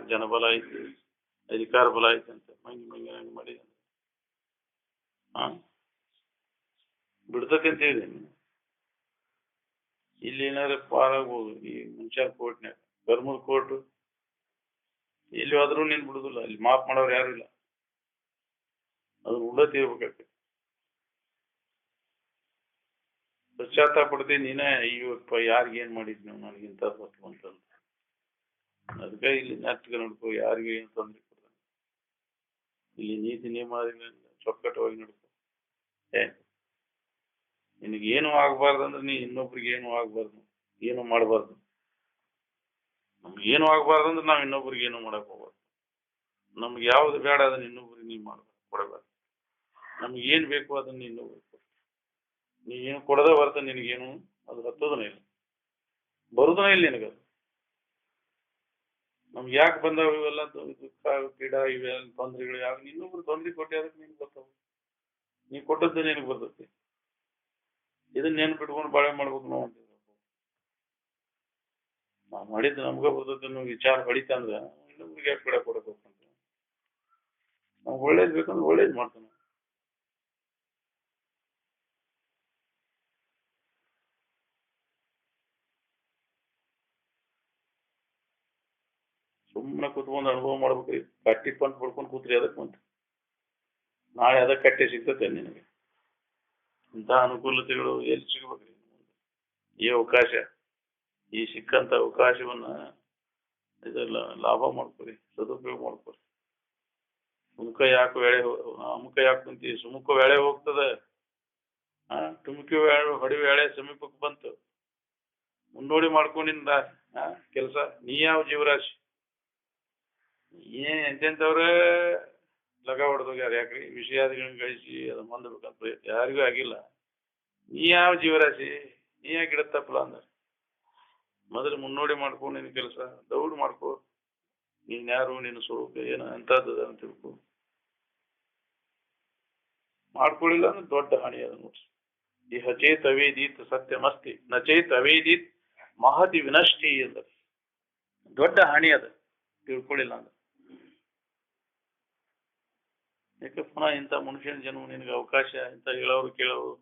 ಜನಬಲ ಐತಿ ಅಧಿಕಾರ ಬಲ ಐತಿ ಅಂತ ಮಂಗಿ ಮಾಡಿ ಬಿಡ್ತತಿ ಅಂತ ಹೇಳಿದೆ ಇಲ್ಲಿ ಏನಾರ ಪಾರಾಗ್ಬೋದು ಈ ಮುಂಚಾರ ಕೋರ್ಟ್ನ್ಯಾಗ ಧರ್ಮದ ಕೋರ್ಟ್ ಎಲ್ಲಿ ಆದ್ರೂ ನೀನ್ ಬಿಡುದಿಲ್ಲ ಇಲ್ಲಿ ಮಾಫ್ ಮಾಡೋರು ಯಾರು ಇಲ್ಲ ಅದನ್ನ ಉಂಡ ತೀರ್ಬೇಕಾಗ್ತದೆ ಪಶ್ಚಾತ್ತಾಪ ಪಡ್ತೀನಿ ನೀನೇ ಅಯ್ಯಪ್ಪ ಯಾರಿಗೆ ಏನ್ ಮಾಡಿದ್ ನೀವು ನನಗಿಂತ ತಪ್ಪು ಅಂತಂದು ಅದಕ್ಕೆ ಇಲ್ಲಿ ನಾಟಕ ನೋಡ್ಕೋ ಯಾರಿಗೆ ಏನು ತೊಂದರೆ ಕೊಡ ಇಲ್ಲಿ ನೀತಿ ನಿಯಮಾದಿಗಳಿಂದ ಚೊಕ್ಕಟವಾಗಿ ನೋಡ್ಕೋ ನಿನಗೆ ಏನು ಆಗ್ಬಾರ್ದಂದ್ರೆ ನೀ ಇನ್ನೊಬ್ರಿಗೆ ಏನು ಆಗ್ಬಾರ್ದು ಏನು ಮಾಡಬಾರ್ದು ನಮ್ಗೆ ಏನು ಆಗ್ಬಾರ್ದಂದ್ರೆ ನಾವ್ ಇನ್ನೊಬ್ರಿಗೆ ಏನು ಮಾಡಕ್ ಹೋಗ್ಬಾರ್ದು ನಮ್ಗೆ ಯಾವ್ದು ಬೇಡ ಅದನ್ನ ಇನ್ನೊಬ್ರಿಗೆ ನೀ ಮಾಡ್ಬಾರ್ದು ಕೊಡಬಾರ್ದು ನಮ್ಗೆ ಏನ್ ಬೇಕು ಅದನ್ನ ಇನ್ನೊಬ್ರಿಗೆ ಕೊಡ ನೀ ಏನು ಕೊಡದ ಬರ್ತ ನಿನಗೇನು ಅದು ಹತ್ತೋದನ ಇಲ್ಲ ಬರುದನ ಇಲ್ಲ ನಿನಗದು ನಮ್ಗೆ ಯಾಕೆ ಬಂದಾವ ಇವೆಲ್ಲ ದುಃಖ ಪೀಡ ಇವೆಲ್ಲ ತೊಂದರೆಗಳು ಯಾವ ಇನ್ನೊಬ್ರು ತೊಂದರೆ ಕೊಟ್ಟೆ ಅದಕ್ಕೆ ನಿನ್ಗೆ ಬರ್ತಾವ ನೀ ಕೊಟ್ಟದ್ದೇ ನಿನಗೆ ಬರ್ತೈತಿ ಇದನ್ನ ನೆನ್ಪಿಟ್ಕೊಂಡು ಬಾಳೆ ಮಾಡ್ಬೇಕು ನಾವು ಅಂತ ನಾವು ಮಾಡಿದ್ದು ನಮ್ಗ ಬರ್ತೈತಿ ಅನ್ನೋ ವಿಚಾರ ಹೊಡಿತಂದ್ರ ಇನ್ನೊಬ್ರಿಗೆ ಯಾಕೆ ಬಿಡ ಕೊಡಬೇಕಂತ ನಾವು ಒಳ್ಳೇದ್ ಬೇಕಂದ್ರೆ ಒಳ್ಳೇದ್ ಮಾಡ್ತಾನೆ ಸುಮ್ಮನೆ ಕುತ್ಕೊಂಡು ಅನುಭವ ಮಾಡ್ಬೇಕ್ರಿ. ಕಟ್ಟಿ ಪಂಟ್ ಪಡ್ಕೊಂಡು ಕೂತ್ರಿ ಅದಕ್ಕೆ ಬಂತು. ನಾಳೆ ಅದಕ್ಕೆ ಕಟ್ಟೆ ಸಿಗ್ತತೆ ನಿನಗೆ. ಇಂಥ ಅನುಕೂಲತೆಗಳು ಎಲ್ಲಿ ಸಿಗ್ಬೇಕ್ರಿ? ಈ ಅವಕಾಶ, ಈ ಸಿಕ್ಕಂತ ಅವಕಾಶವನ್ನ ಇದೆಲ್ಲ ಲಾಭ ಮಾಡ್ಕೊರಿ, ಸದುಪಯೋಗ ಮಾಡ್ಕೊರಿ. ಸುಮುಖ ಯಾಕೆ ವೇಳೆ ಅಮುಖ ಯಾಕೆ ಕುಂತಿ? ಸುಮುಖ ವೇಳೆ ಹೋಗ್ತದೆ. ತುಮಕಿ ವೇಳೆ ಹೊಡಿ ವೇಳೆ ಸಮೀಪಕ್ಕೆ ಬಂತು. ಮುನ್ನೋಡಿ ಮಾಡ್ಕೊಂಡಿಂದ ಕೆಲಸ. ನೀ ಯಾವ ಜೀವರಾಶಿ? ಏನ್ ಎಂತೆಂಥವ್ರೆ ಲಗ ಹೊಡೆದೋಗ್ಯಾರ. ಯಾಕ್ರಿ? ವಿಷಯಾದಿಗಳನ್ನ ಗಳಿಸಿ ಅದನ್ನ ಹೊಂದಬೇಕಂತ ಪ್ರಯತ್ನ ಯಾರಿಗೂ ಆಗಿಲ್ಲ. ನೀ ಯಾವ ಜೀವರಾಶಿ? ನೀ ಯಾಕೆ ಇಡತ್ತಪ್ಪಲ್ಲ ಅಂದ್ರೆ ಮೊದಲು ಮುನ್ನೋಡಿ ಮಾಡ್ಕೊ. ನಿನ್ನ ಕೆಲಸ ದೌಡ್ ಮಾಡ್ಕೊ. ನೀನ್ ಯಾರು, ನಿನ್ನ ಸ್ವರೂಪ ಏನು ಎಂತದ್ದು ಅಂತ ತಿಳ್ಕೊ. ಮಾಡ್ಕೊಳ್ಳಿಲ್ಲ ಅಂದ್ರೆ ದೊಡ್ಡ ಹಾನಿ ಅದ ನೋಡ್ರಿ. ಇಹ ಚೇತ್ ಅವೇದಿತ್ ಸತ್ಯಮಸ್ತಿ ನ ಚೇತ್ ಅವೇದಿತ್ ಮಹತಿ ವಿನಷ್ಟಿ ಅಂದ್ರೆ ದೊಡ್ಡ ಹಾನಿ ಅದ ತಿಳ್ಕೊಳ್ಳಿಲ್ಲ ಅಂದ್ರೆ. ಯಾಕೆ ಪುನಃ ಇಂಥ ಮನುಷ್ಯನ ಜನ್ಮ ನಿನಗೆ ಅವಕಾಶ ಇಂಥ ಹೇಳೋರು ಕೇಳೋರು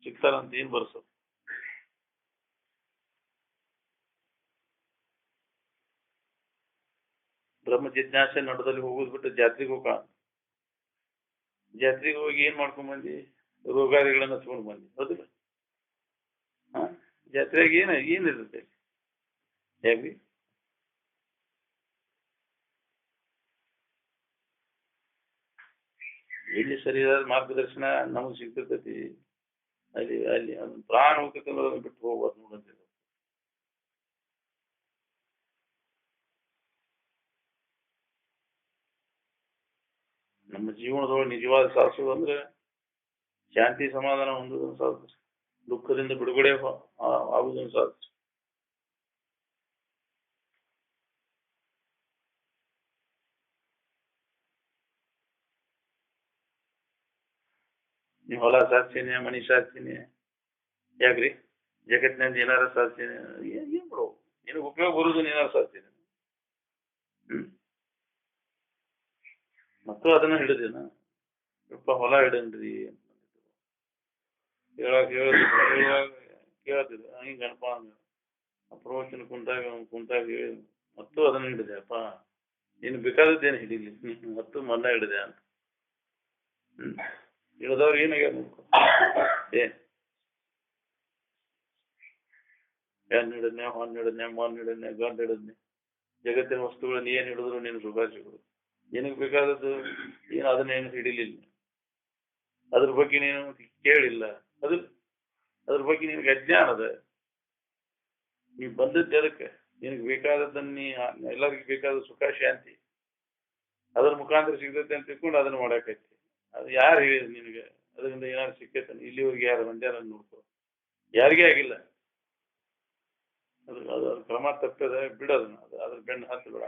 ಸಿಗ್ತಾರಂತ ಏನ್ ಬರ್ಸೋದು? ಬ್ರಹ್ಮ ಜಿಜ್ಞಾಸೆ ನಡದಲ್ಲಿ ಹೋಗೋದು ಬಿಟ್ಟು ಜಾತ್ರೆಗೆ ಹೋಗ. ಜಾತ್ರೆಗೆ ಹೋಗಿ ಏನ್ ಮಾಡ್ಕೊಂಡ್ ಬಂದಿ? ರೋಗಾದಿಗಳನ್ನ ಹಚ್ಕೊಂಡ್ ಬಂದಿ. ಹೌದಿಲ್ಲ? ಜಾತ್ರೆಗೆ ಏನಿರುತ್ತೆ? ಹೇಗ್ರಿ? ಎಲ್ಲಿ ಸರಿಯಾದ ಮಾರ್ಗದರ್ಶನ ನಮಗೆ ಸಿಗ್ತಿರ್ತೈತಿ ಅಲ್ಲಿ ಅಲ್ಲಿ ಅದನ್ನ ಪ್ರಾಣ ಹೋಗ್ತೈತಿ ಅದನ್ನ ಬಿಟ್ಟು ಹೋಗ್ಬಾರ್ದು ನೋಡಂತ. ನಮ್ಮ ಜೀವನದೊಳಗೆ ನಿಜವಾದ ಸಾಧಿಸೋದು ಅಂದ್ರೆ ಶಾಂತಿ ಸಮಾಧಾನ ಹೊಂದೋದನ್ನು ಸಾಧಿಸಿ, ದುಃಖದಿಂದ ಬಿಡುಗಡೆ ಆಗುವುದನ್ನು ಸಾಧಿಸಿ. ನೀವು ಹೊಲ ಸಾಧಿಸ್ತೀನಿ, ಮನಿ ಸಾಧಿಸ್ತೀನಿ, ಯಾಕ್ರಿ? ಜಗತ್ತಿನಿಂದ ಏನಾರ ಸಾಧಿಸ್ತೀನಿ, ಏನ್ ಬಿಡು ನಿನಗೆ ಉಪಯೋಗ ಬರುವುದು ಏನಾರು ಸಾಧಿಸ್ತೀನಿ. ಮತ್ತು ಅದನ್ನ ಹಿಡಿದೇನ ಸ್ವಲ್ಪ ಹೊಲ ಹಿಡನ್ರಿ ಕೇಳ್ತಿದ್ದೆ. ಹಿಂಗ ಗಣಪ ಪ್ರವಚನ ಕುಂತಾಗ ಹೇಳಿ ಮತ್ತು ಅದನ್ನ ಹಿಡಿದೆ. ಅಪ್ಪ ನೀನು ಬೇಕಾದದ್ದೇನು ಹಿಡೀಲಿ, ಮತ್ತು ಮಲ್ಲ ಹಿಡಿದೆ ಅಂತ. ಹಿಡಿದವ್ರು ಏನಾಗ್ಯಾರ ಏನ್ ಹೆಣ್ಣು ಹಿಡಿದ್ನೆ, ಹೊಣ್ಣು ಹಿಡಿದ್ನೆ, ಮಣ್ಣು ಹಿಡಿದ್ನೆ, ಗಂಡು ಹಿಡಿದ್ನೆ, ಜಗತ್ತಿನ ವಸ್ತುಗಳನ್ನ ಏನ್ ಹಿಡಿದ್ರು ನೀನು ಸುಖ ಸಿಗುದು. ನಿನಗೆ ಬೇಕಾದದ್ದು ಏನು ಅದನ್ನೇನು ಹಿಡಿಲಿಲ್ಲ, ಅದ್ರ ಬಗ್ಗೆ ನೀನು ಕೇಳಿಲ್ಲ, ಅದ್ರ ಬಗ್ಗೆ ನಿನಗೆ ಅಜ್ಞಾನ ಅದ. ನೀ ಬಂದದ್ದು ಅದಕ್ಕೆ ನಿನಗೆ ಬೇಕಾದದ್ದನ್ನ ಎಲ್ಲರಿಗೂ ಬೇಕಾದ ಸುಖ ಶಾಂತಿ ಅದ್ರ ಮುಖಾಂತರ ಸಿಗ್ತೈತೆ ಅಂತ ತಿಳ್ಕೊಂಡು ಅದನ್ನ ಮಾಡಾಕೈತಿ. ಅದು ಯಾರು ಹೇಳಿದ್ರು ನಿನಗೆ ಅದರಿಂದ ಏನಾದ್ರು ಸಿಕ್ಕೈತಾನೆ? ಇಲ್ಲಿವರೆಗೆ ಯಾರು ಮಂದ್ಯಾರ ನೋಡ್ಕೊ, ಯಾರಿಗೇ ಆಗಿಲ್ಲ. ಅದು ಕ್ರಮ ತಪ್ಪದ ಬಿಡೋದನ್ನ, ಅದ್ರ ಬೆನ್ನು ಹತ್ತು ಬಿಡ.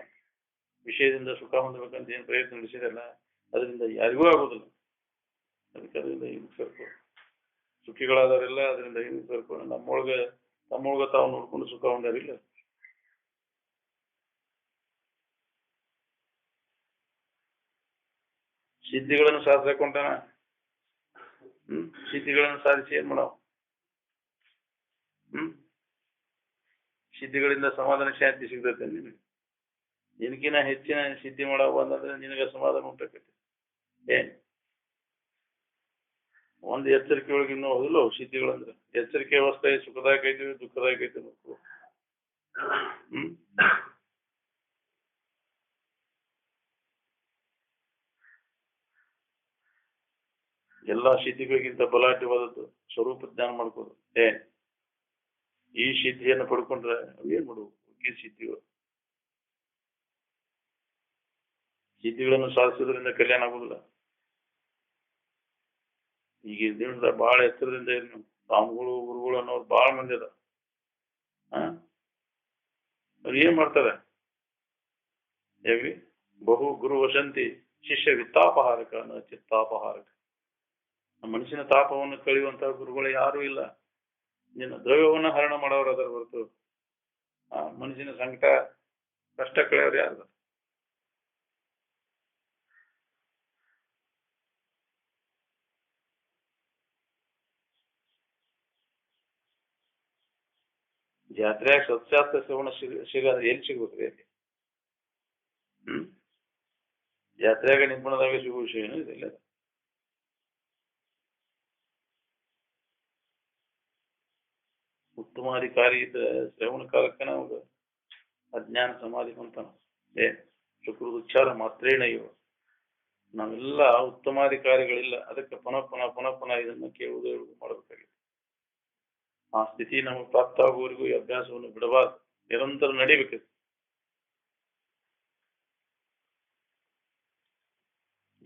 ವಿಷಯದಿಂದ ಸುಖ ಹೊಂದಬೇಕಂತ ಏನು ಪ್ರಯತ್ನ ನಡೆಸಿದಲ್ಲ ಅದರಿಂದ ಯಾರಿಗೂ ಆಗೋದಿಲ್ಲ. ಅದಕ್ಕೆ ಅದರಿಂದ ಹಿಂಗೆ ಸರ್ಕೊ. ಸುಖಿಗಳಾದವರೆಲ್ಲ ಅದರಿಂದ ಹಿಂಗೆ ಸರ್ಕೊ. ತಮ್ಮೊಳಗ ತಾವು ನೋಡ್ಕೊಂಡು ಸುಖ ಹೊಂದಾರಿಲ್ಲ. ಸಿದ್ಧಿಗಳನ್ನು ಸಾಧಿಸಕೊಂಟಾನ. ಸಿದ್ಧಿಗಳನ್ನು ಸಾಧಿಸಿ ಏನ್ ಮಾಡವ? ಸಿದ್ಧಿಗಳಿಂದ ಸಮಾಧಾನ ಶಾಂತಿ ಸಿಗ್ತೈತೆ ನಿನಗೆ. ನಿನಗಿನ ಹೆಚ್ಚಿನ ಸಿದ್ಧಿ ಮಾಡವ ಬಂದಂದ್ರೆ ನಿನಗೆ ಸಮಾಧಾನ ಉಂಟಾಕೈತಿ. ಏನ್ ಒಂದು ಎಚ್ಚರಿಕೆ ಒಳಗೆ ಇನ್ನೂ ಹೋದಿಲ್ಲ ಸಿದ್ಧಿಗಳಂದ್ರೆ. ಎಚ್ಚರಿಕೆ ಅವಸ್ಥೆ ಸುಖದಾಯಕ ಐತಿ, ದುಃಖದಾಯಕ ಐತಿ. ಎಲ್ಲಾ ಸಿದ್ಧಿಗಳಿಗಿಂತ ಬಲಾಢ್ಯವಾದದ್ದು ಸ್ವರೂಪ ಜ್ಞಾನ ಮಾಡ್ಕೋದು. ಈ ಸಿದ್ಧಿಯನ್ನು ಪಡ್ಕೊಂಡ್ರೆ ಏನ್ ಮಾಡುವು? ಸಿದ್ಧಿಗಳು ಸಿದ್ಧಿಗಳನ್ನು ಸಾಧಿಸೋದ್ರಿಂದ ಕಲ್ಯಾಣ ಆಗುದಿಲ್ಲ. ಈಗ ದಿನದ ಬಹಳ ಎತ್ತರದಿಂದ ಏನು ಸ್ವಾಮಿಗಳು ಗುರುಗಳು ಅನ್ನೋರು ಬಹಳ ಮಂದಿ ಅದ. ಅವ್ರು ಏನ್ ಮಾಡ್ತಾರೆ? ಹೇಗ್ರಿ? ಬಹು ಗುರು ವಸಂತಿ ಶಿಷ್ಯ ವಿತ್ತಾಪಹಾರಕ ನ ಚಿತ್ತಾಪಹಾರಕ. ಮನುಷ್ಯನ ತಾಪವನ್ನು ಕಳೆಯುವಂತಹ ಗುರುಗಳು ಯಾರೂ ಇಲ್ಲ. ನಿನ್ನ ದ್ರವ್ಯವನ್ನ ಹರಣ ಮಾಡೋರು ಅದರ ಹೊರತು ಮನುಷ್ಯನ ಸಂಕಟ ಕಷ್ಟ ಕಳೆಯೋರು ಯಾರು? ಜಾತ್ರೆಯಾಗ ಸತ್ಯಾಸ್ತ್ರ ಶ್ರವಣ ಸಿಗದ ಎಲ್ಲಿ ಸಿಗ್ಬೇಕ್ರಿ? ಅಲ್ಲಿ ಹ್ಮ್ ಜಾತ್ರೆಯಾಗ ನಿಂತ್ಕೊಂಡಾಗ ಸಿಗೋ ವಿಷಯ ಏನು ಇದೆಲ್ಲ. ಉತ್ತಮಾಧಿಕಾರಿ ಇದ್ರೆ ಶ್ರವಣ ಕಾಲಕ್ಕೆ ನಾವು ಅಜ್ಞಾನ ಸಮಾಧಿ ಅಂತಾನ. ಶುಕ್ರದ ಉಚ್ಚಾರ ಮಾತ್ರೇಣ ಇವ. ನಾವೆಲ್ಲ ಉತ್ತಮಾಧಿಕಾರಿಗಳಿಲ್ಲ, ಅದಕ್ಕೆ ಪುನಃ ಇದನ್ನು ಕೇಳುವುದು ಹೇಳುವುದು ಮಾಡಬೇಕಾಗಿದೆ. ಆ ಸ್ಥಿತಿ ನಮಗೆ ಪ್ರಾಪ್ತ ಆಗುವವರೆಗೂ ಈ ಅಭ್ಯಾಸವನ್ನು ಬಿಡಬಾರ್ದು, ನಿರಂತರ ನಡಿಬೇಕು.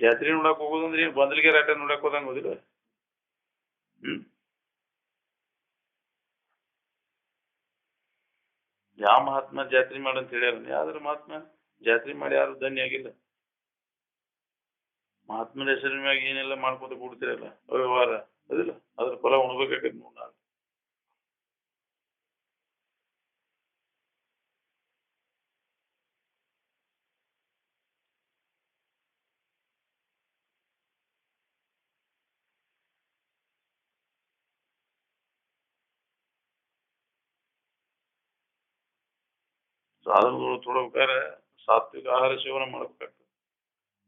ಜಾತ್ರೆ ನೋಡಕ್ ಹೋಗೋದಂದ್ರೆ ಏನು ಬಂದಲಿಗೆ ರಾಟ ನೋಡಕ್ ಹೋದಂಗ ಹೋದಿಲ್ಲ. ಯಾವ ಮಹಾತ್ಮ ಜಾತ್ರೆ ಮಾಡಂತ ಹೇಳ್ಯಾರ? ಯಾವ್ದ್ರ ಮಹಾತ್ಮ ಜಾತ್ರೆ ಮಾಡಿ ಯಾರು ಧನ್ಯ ಆಗಿಲ್ಲ. ಮಹಾತ್ಮನ ಹೆಸರಿನ ಮ್ಯಾಗ ಏನೆಲ್ಲ ಮಾಡ್ಕೊತ ಕೂಡ್ತಿರಲ್ಲ ವ್ಯವಹಾರ, ಅದಿಲ್ಲ ಅದ್ರ ಫಲ ಉಣ್ಬೇಕಾಗತ್ತೆ ನೋಡ್. ನಾನು ಸಾಧನಗಳು ತೊಡಬೇಕಾದ್ರೆ ಸಾತ್ವಿಕ ಆಹಾರ ಸೇವನೆ ಮಾಡ್ಬೇಕಾಗ್ತದೆ.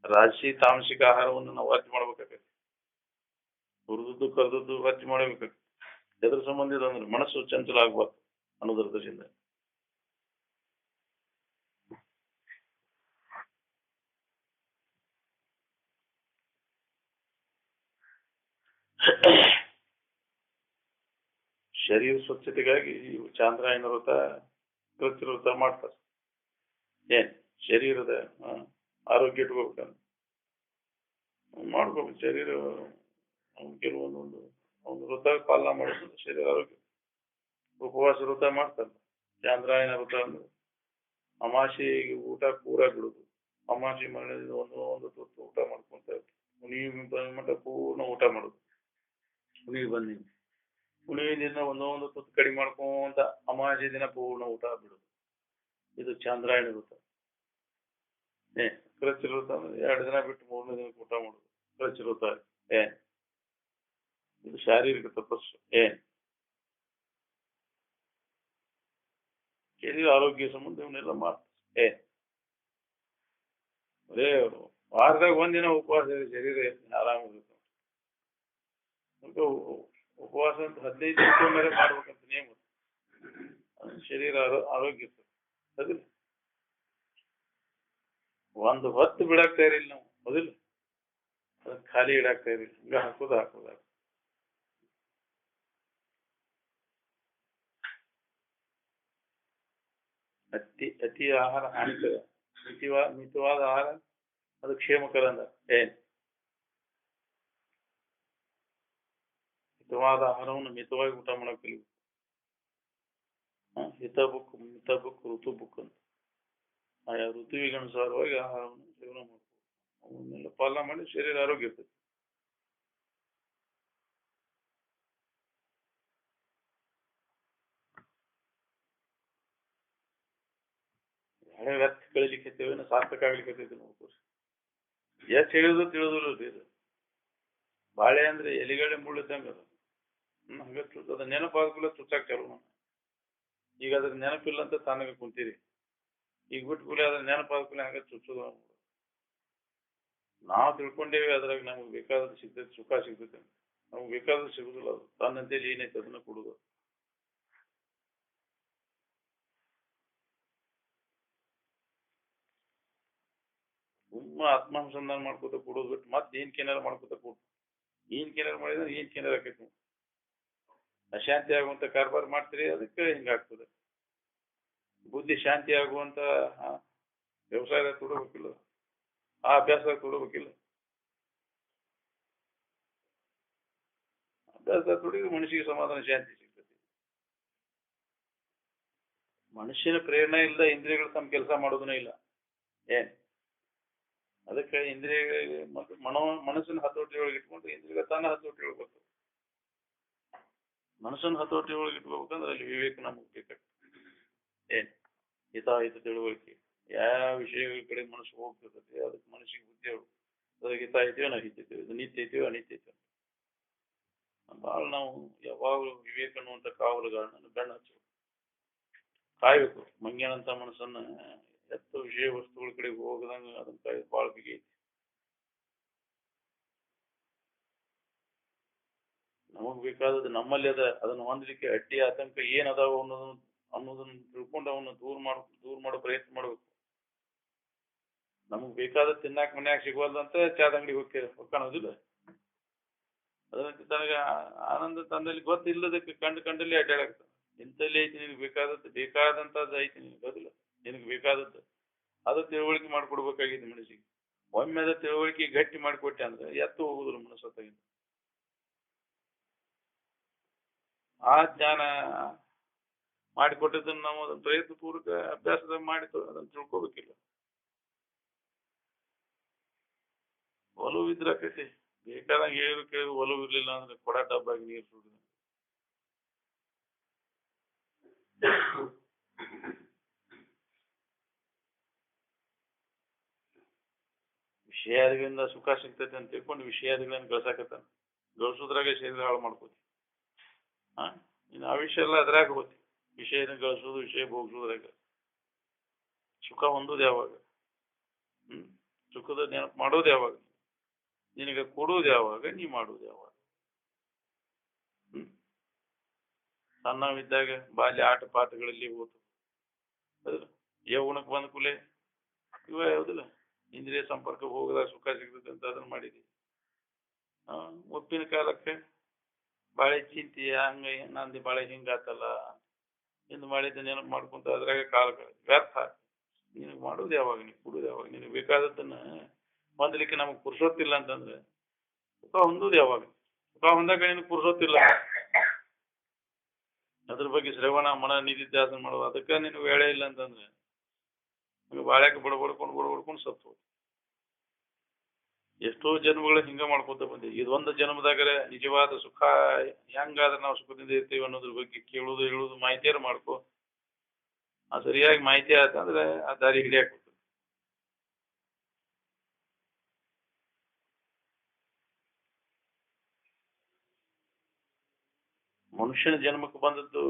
ರಾಜಸಿ ತಾಮಸಿಕ ಆಹಾರವನ್ನು ನಾವು ಹಚ್ಚ ಮಾಡ್ಬೇಕಾಗತ್ತೆ. ಹುರಿದದ್ದು ಕರೆದದ್ದು ಹಚ್ಚ ಮಾಡಬೇಕಾಗ್ತದೆ. ಎದ್ರ ಸಂಬಂಧಿತ ಅಂದ್ರೆ ಮನಸ್ಸು ಚಂಚಲ ಆಗ್ಬಾರ್ದು ಅನ್ನೋದ್ರ ದೃಷ್ಟಿಯಿಂದ. ಶರೀರ ಸ್ವಚ್ಛತೆಗಾಗಿ ಚಾಂದ್ರಾಯಣ ವ್ರತ ಕೃತ್ಯ ವ್ರತ ಮಾಡ್ತಾರೆ. ಏನ್ ಶರೀರದ ಆರೋಗ್ಯ ಇಟ್ಕೋಬೇಕಂತ ಮಾಡ್ಕೋಬೇಕು. ಶರೀರ ಕೆಲವೊಂದೊಂದು ಒಂದು ವ್ರತ ಪಾಲನೆ ಮಾಡೋದು ಶರೀರ ಆರೋಗ್ಯ. ಉಪವಾಸ ವ್ರತ ಮಾಡ್ತಾರೆ. ಚಾಂದ್ರಾಯಣ ವ್ರತ ಅಂದ್ರೆ ಅಮಾಸೆಗೆ ಊಟ ಪೂರ ಬಿಡುದು. ಅಮಾಸೆ ಮರಣದಿಂದ ಒಂದು ತುತ್ತು ಊಟ ಮಾಡ್ಕೊಂತ ಹುಣ್ಣಿಮೆ ಬಂದ ಮಟ್ಟ ಪೂರ್ಣ ಊಟ ಮಾಡುದು. ಹುಣ್ಣಿಮೆ ಬಂದಿನ ಹುಣ್ಣಿಮೆ ದಿನ ಒಂದೊಂದು ತುತ್ತು ಕಡಿಮೆ ಮಾಡ್ಕೊಂತ ಅಮಾಸೆ ದಿನ ಪೂರ್ಣ ಊಟ ಬಿಡುದು. ಇದು ಚಾಂದ್ರಾಯಣ ವ್ರತ. ಕೃತ್ಯ ವ್ರತ ಅಂದ್ರೆ 2 ದಿನ ಬಿಟ್ಟು 3ನೇ ದಿನಕ್ಕೆ ಊಟ ಮಾಡುದು ಕೃತ್ಯ ವ್ರತ. ಇದು ಶಾರೀರಿಕ ತಪಸ್ಸು. ಶರೀರ ಆರೋಗ್ಯ ಸಂಬಂಧ ಇವನ್ನೆಲ್ಲ ಮಾಡ್ತಾರೆ. ಬರೇ ವಾರದಾಗ ಒಂದಿನ ಉಪವಾಸ ಶರೀರ ಆರಾಮಾಗುತ್ತೆ. ಉಪವಾಸ ಅಂತ 15 ದಿನಕ್ಕೆ ಮೇಲೆ ಮಾಡ್ಬೇಕಂತ ನಿಯಮ. ಶರೀರ ಆರೋಗ್ಯ ಇರ್ತದೆ. ಅದಿಲ್ಲ ಒಂದು ಹೊತ್ತು ಬಿಡಾಕ್ತಾ ಇರಲಿಲ್ಲ ನಾವು, ಹೌದಿಲ್ಲ? ಅದನ್ನ ಖಾಲಿ ಇಡಾಕ್ತಾ ಇರಲಿಲ್ಲ. ಹಂಗ ಹಾಕೋದು ಅತಿ ಆಹಾರ ಹಾನಿಕರ. ಮಿತವಾದ ಆಹಾರ ಅದು ಕ್ಷೇಮಕರ ಅಂದ. ಮಿತವಾದ ಆಹಾರವನ್ನು ಮಿತವಾಗಿ ಊಟ ಮಾಡಕ್ ಕಲಿಬೇಕು. ಹಿತ ಬುಕ್ ಮಿತ ಬುಕ್ ಋತು ಬುಕ್ ಅಂತ ಆಯಾ ಋತುವಿಗೆ ಅನುಸಾರವಾಗಿ ಆಹಾರವನ್ನು ಸೇವನೆ ಮಾಡ್ಬೇಕು. ಅವನ್ನೆಲ್ಲ ಪಾಲನೆ ಮಾಡಿ ಶರೀರ ಆರೋಗ್ಯ ಇರ್ತದೆ. ಹಳೆ ವ್ಯರ್ಥ ಕಳಿಲಿಕ್ಕೆ ಸಾರ್ಥಕ ಆಗ್ಲಿಕ್ಕೆ ನೋಡ್ಕೋರಿ. ಎಷ್ಟು ಹೇಳಿದ್ರು ತಿಳಿದ್ರು ಇದು ಬಾಳೆ ಅಂದ್ರೆ ಎಲಿಗಡೆ ಮುಳ್ಳಿದ್ದಂಗ ಅದು. ಹಂಗ ಅದ ನೆನಪಾಗಲ್ಲ ತುಚ್ಚಾಕ್ ಚಾಲು ಮಾಡ. ಈಗ ಅದ್ರ ನೆನಪಿಲ್ಲ ಅಂತ ತಾನಾಗ ಕುಂತೀರಿ. ಈಗ ಬಿಟ್ಟು ಕೂಲಿ ಅದ್ರ ನೆನಪಾಗಲ್ಲ ಹಂಗ ಚುಚ್ಚೋದು. ನಾವು ತಿಳ್ಕೊಂಡೇವಿ ಅದ್ರಾಗ ನಮ್ಗೆ ಬೇಕಾದ್ರೆ ಸಿಗ್ತೈತೆ, ಸುಖ ಸಿಗ್ತೈತೆ. ನಮ್ಗೆ ಬೇಕಾದ್ರೆ ಸಿಗುದಿಲ್ಲ. ಅದು ತನ್ನಂತೇಳಿ ಏನೈತೆ ಅದನ್ನ ಕೊಡುದು. ಆತ್ಮಾನುಸಂಧಾನ ಮಾಡ್ಕೋತ ಕೊಡೋದು ಬಿಟ್ಟು ಮತ್ತೆ ಏನ್ಕೇನಾರ ಮಾಡ್ಕೋತ ಕೊಡು. ಏನ್ಕೇನಾರ ಮಾಡಿದ್ರೆ ಏನ್ಕೇನಾರ ಆಕೈತಿ. ಅಶಾಂತಿ ಆಗುವಂತ ಕಾರ್ಬಾರ್ ಮಾಡ್ತೀರಿ, ಅದಕ್ಕೆ ಹಿಂಗಾಗ್ತದೆ. ಬುದ್ಧಿ ಶಾಂತಿ ಆಗುವಂತ ವ್ಯವಸಾಯದಾಗ ತೊಡಬೇಕಿಲ್ಲ, ಆ ಅಭ್ಯಾಸದಾಗ ತೊಡಬೇಕಿಲ್ಲ. ಅಭ್ಯಾಸದಾಗ ತೊಡಗಿದ್ರೆ ಮನುಷ್ಯಗೆ ಸಮಾಧಾನ ಶಾಂತಿ ಸಿಗ್ತದೆ. ಮನುಷ್ಯನ ಪ್ರೇರಣೆ ಇಲ್ಲ, ಇಂದ್ರಿಯಗಳು ತಮ್ಮ ಕೆಲಸ ಮಾಡೋದನ್ನ ಇಲ್ಲ. ಅದಕ್ಕೆ ಇಂದ್ರಿಯಗಳಿಗೆ ಮತ್ತು ಮನಸ್ಸಿನ ಹತೋಟಿ ಒಳಗೆ ಇಟ್ಕೊಂಡು ಇಂದ್ರಿಯ ತಾನ ಹತೋಟಿ ಒಳಗೆ ಬರ್ತದೆ. ಮನಸ್ಸನ್ನು ಹತೋಟಿ ಒಳಗೆ ಇಟ್ಕೋಬೇಕಂದ್ರೆ ಅಲ್ಲಿ ವಿವೇಕ ನಮಗೆ ಬೇಕಾಗ್ತದೆ. ಹಿತಾಹಿತ ತಿಳುವಳಿಕೆ. ಯಾವ ವಿಷಯಗಳ ಕಡೆ ಮನಸ್ಸು ಹೋಗ್ತಿರ್ತದೆ ಅದಕ್ಕೆ ಮನಸ್ಸಿಗೆ ಬುದ್ಧಿ ಹೋಗ್ತದೆ. ಅದಕ್ಕೆ ಹಿತಾಹಿತೀವಿ ಅನಹಿತೀವಿ, ಇದು ನಿತ್ಯ ಐತೀವಿ ಅನಿತ್ಯ ಐತೀವಿ. ಭಾಳ ನಾವು ಯಾವಾಗಲೂ ವಿವೇಕ ಅನ್ನುವಂಥ ಕಾವಲುಗಳನ್ನ ಬೆನ್ನ ಹಚ್ಚಬೇಕು. ಕಾಯ್ಬೇಕು. ಮಂಗ್ಯನಂತ ಮನಸ್ಸನ್ನ ಎತ್ತು ವಿಷಯ ವಸ್ತುಗಳ ಕಡೆಗೆ ಹೋಗದಂಗ ಅದನ್ನ ಕಾಯ್ದು ಭಾಳ ಬಿಗಿ ಐತಿ. ನಮಗ್ ಬೇಕಾದದ್ದು ನಮ್ಮಲ್ಲಿ ಅದ, ಅದನ್ನ ಹೊಂದಲಿಕ್ಕೆ ಅಡ್ಡಿ ಆತಂಕ ಏನ್ ಅದಾವ ಅನ್ನೋದನ್ನ ತಿಳ್ಕೊಂಡು ಅವನ್ನ ದೂರ ಮಾಡೋ ಪ್ರಯತ್ನ ಮಾಡ್ಬೇಕು. ನಮಗ್ ಬೇಕಾದ ತಿನ್ನಾಕ ಮನ್ಯಾಗ ಸಿಗುವಲ್ದಂತ ಚಾದ ಅಂಗಡಿ ಹೋಗ್ಕಾಣೋದಿಲ್ಲ. ಅದರಂತೆ ತನಗ ಆನಂದ ತಂದಲ್ಲಿ ಗೊತ್ತಿಲ್ಲದಕ್ಕೆ ಕಂಡಲ್ಲಿ ಅಡ್ಡಾಡಾಗ್ತಾನೆ. ಇಂಥಲ್ಲಿ ಐತಿ ನಿನಗೆ ಬೇಕಾದಂತದ್ದು ಐತಿ, ನಿನಗೆ ಗೊತ್ತಿಲ್ಲ ನಿನಗೆ ಬೇಕಾದದ್ದು ಅದು ತಿಳುವಳಿಕೆ ಮಾಡ್ಕೊಡ್ಬೇಕಾಗಿದೆ ಮನಸ್ಸಿಗೆ. ಒಮ್ಮೆ ಅದ ತಿಳುವಳಿಕೆ ಗಟ್ಟಿ ಮಾಡಿಕೊಟ್ಟೆ ಅಂದ್ರೆ ಎತ್ತು ಹೋಗುದಿಲ್ಲ ಮನಸ್ಸತ್ತಾಗಿಂದ. ಆ ಜ್ಞಾನ ಮಾಡಿಕೊಟ್ಟಿದ್ದನ್ನು ನಾವು ಅದನ್ನ ಪ್ರಯತ್ನ ಪೂರ್ವಕ ಅಭ್ಯಾಸದಾಗ ಮಾಡಿ ಅದನ್ನ ತಿಳ್ಕೊಬೇಕಿಲ್ಲ. ಒಲವು ಇದ್ರಾಕೈತಿ, ಬೇಕಾದಂಗೆ ಹೇಳಿದ್ರು ಕೇಳಿದ್ರು ಒಲವು ಇರ್ಲಿಲ್ಲ ಅಂದ್ರೆ ಕೊಡ ಡಬ್ಬಾಗಿ ನೀರು ಸುಡಿದ. ವಿಷಯಾದಿಗಳಿಂದ ಸುಖ ಸಿಗ್ತೈತೆ ಅಂತ ತಿಳ್ಕೊಂಡು ವಿಷಯಾದಿಗಳನ್ನ ಗಳಿಸಾಕತ್ತಾನ. ಗಳಿಸೋದ್ರಾಗ ಶರೀರ ಹಾಳು ಮಾಡ್ಕೋತಿ. ಇನ್ನು ಆ ವಿಷಯ ಎಲ್ಲ ಅದ್ರಾಗ ಹೋತಿ. ವಿಷಯನ ಗಳಿಸೋದು, ವಿಷಯ ಭೋಗಿಸೋದ್ರಾಗ ಸುಖ ಹೊಂದೋದು ಯಾವಾಗ? ಸುಖದ ನೆನಪು ಮಾಡೋದು ಯಾವಾಗ? ನಿನಗೆ ಕೊಡೋದು ಯಾವಾಗ? ನೀ ಮಾಡೋದು ಯಾವಾಗ? ಸಣ್ಣವಿದ್ದಾಗ ಬಾಲ್ಯ ಆಟ ಪಾಠಗಳಲ್ಲಿ ಹೋತು. ಹೌದಿಲ್ಲ? ಯೌವನಕ್ಕೆ ಬಂದ ಕೂಲೆ ಇವ ಯಾವುದಿಲ್ಲ ಇಂದ್ರಿಯ ಸಂಪರ್ಕ ಹೋಗದಾಗ ಸುಖ ಸಿಗ್ತದೆ ಅಂತ ಅದನ್ನ ಮಾಡಿದಿ. ಒಪ್ಪಿನ ಕಾಲಕ್ಕೆ ಬಾಳೆ ಚಿಂತಿ ಹಂಗ ನಂದಿ ಬಾಳೆ ಹಿಂಗಾತಲ್ಲ ಎಂದು ಮಾಡಿದ್ದ ನೆನಪು ಮಾಡ್ಕೊಂತ ಅದ್ರಾಗ ಕಾಲ ವ್ಯರ್ಥ. ನಿನಗೆ ಮಾಡೋದು ಯಾವಾಗ? ನೀ ಕೊಡೋದು ಯಾವಾಗ? ನಿನಗೆ ಬೇಕಾದದ್ದನ್ನ ಹೊಂದಲಿಕ್ಕೆ ನಮಗೆ ಪುರುಸೊತ್ತಿಲ್ಲ ಅಂತಂದ್ರೆ ಸುಖ ಹೊಂದೋದು ಯಾವಾಗ? ಸುಖ ಹೊಂದಾಗ ನಿನಗೆ ಪುರುಸೊತ್ತಿಲ್ಲ. ಅದ್ರ ಬಗ್ಗೆ ಶ್ರವಣ ಮನ ನಿಧಿಧ್ಯಾಸನ ಮಾಡೋದು ಅದಕ್ಕೆ ನಿನಗೆ ವೇಳೆ ಇಲ್ಲ ಅಂತಂದ್ರೆ ಬಾಳ್ಯಾಕೆ ಬಡಬಡ್ಕೊಂಡು ಸತ್ತು. ಎಷ್ಟೋ ಜನ್ಮಗಳ ಹಿಂಗ ಮಾಡ್ಕೊತ ಬಂದಿವಿ. ಇದೊಂದು ಜನ್ಮದಾಗರೆ ನಿಜವಾದ ಸುಖ ಹೆಂಗಾದ್ರೆ ನಾವು ಸುಖದಿಂದ ಇರ್ತೀವಿ ಅನ್ನೋದ್ರ ಬಗ್ಗೆ ಕೇಳುವುದು ಹೇಳುವುದು ಮಾಹಿತಿಯಾರು ಮಾಡ್ಕೊ. ಆ ಸರಿಯಾಗಿ ಮಾಹಿತಿ ಆಯ್ತಂದ್ರೆ ಆ ದಾರಿ ಹಿಡಿಯಾಕ ಮನುಷ್ಯನ ಜನ್ಮಕ್ಕೆ ಬಂದದ್ದು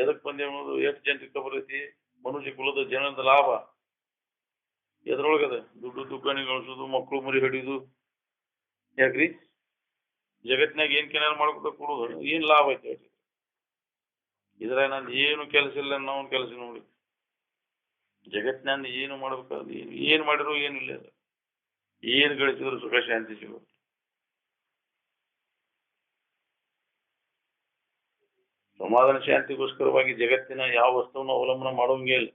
ಎದಕ್ ಬಂದೆ ಅನ್ನೋದು ಎಷ್ಟು ಜನರಿಗೆ ಖಬರ್ ಐತಿ? ಮನುಷ್ಯ ಕುಲದ ಜನದ ಲಾಭ ಎದ್ರೊಳಗದ ದುಡ್ಡು ದುಗ್ಗಾಣಿ ಗಳಿಸೋದು, ಮಕ್ಕಳು ಮರಿ ಹಿಡಿಯೋದು. ಯಾಕ್ರಿ ಜಗತ್ತಿನಾಗ ಏನ್ ಕೆನಾರ ಮಾಡ್ಕೊತ ಕೊಡೋದು ಏನ್ ಲಾಭ ಐತಿ? ಇದ್ರಾಗ ನಂದು ಏನು ಕೆಲಸ ಇಲ್ಲ, ನಾವು ಕೆಲಸ ನೋಡಿ ಜಗತ್ತಿನ ಏನು ಮಾಡ್ಬೇಕಾದ್ರೆ ಏನ್ ಮಾಡಿದ್ರು ಏನಿಲ್ಲ. ಏನ್ ಗಳಿಸಿದ್ರು ಸುಖ ಶಾಂತಿ ಸಿಗೋದು. ಸಮಾಧಾನ ಶಾಂತಿಗೋಸ್ಕರವಾಗಿ ಜಗತ್ತಿನ ಯಾವ ವಸ್ತುವನ್ನು ಅವಲಂಬನೆ ಮಾಡೋಂಗೇ ಇಲ್ಲ.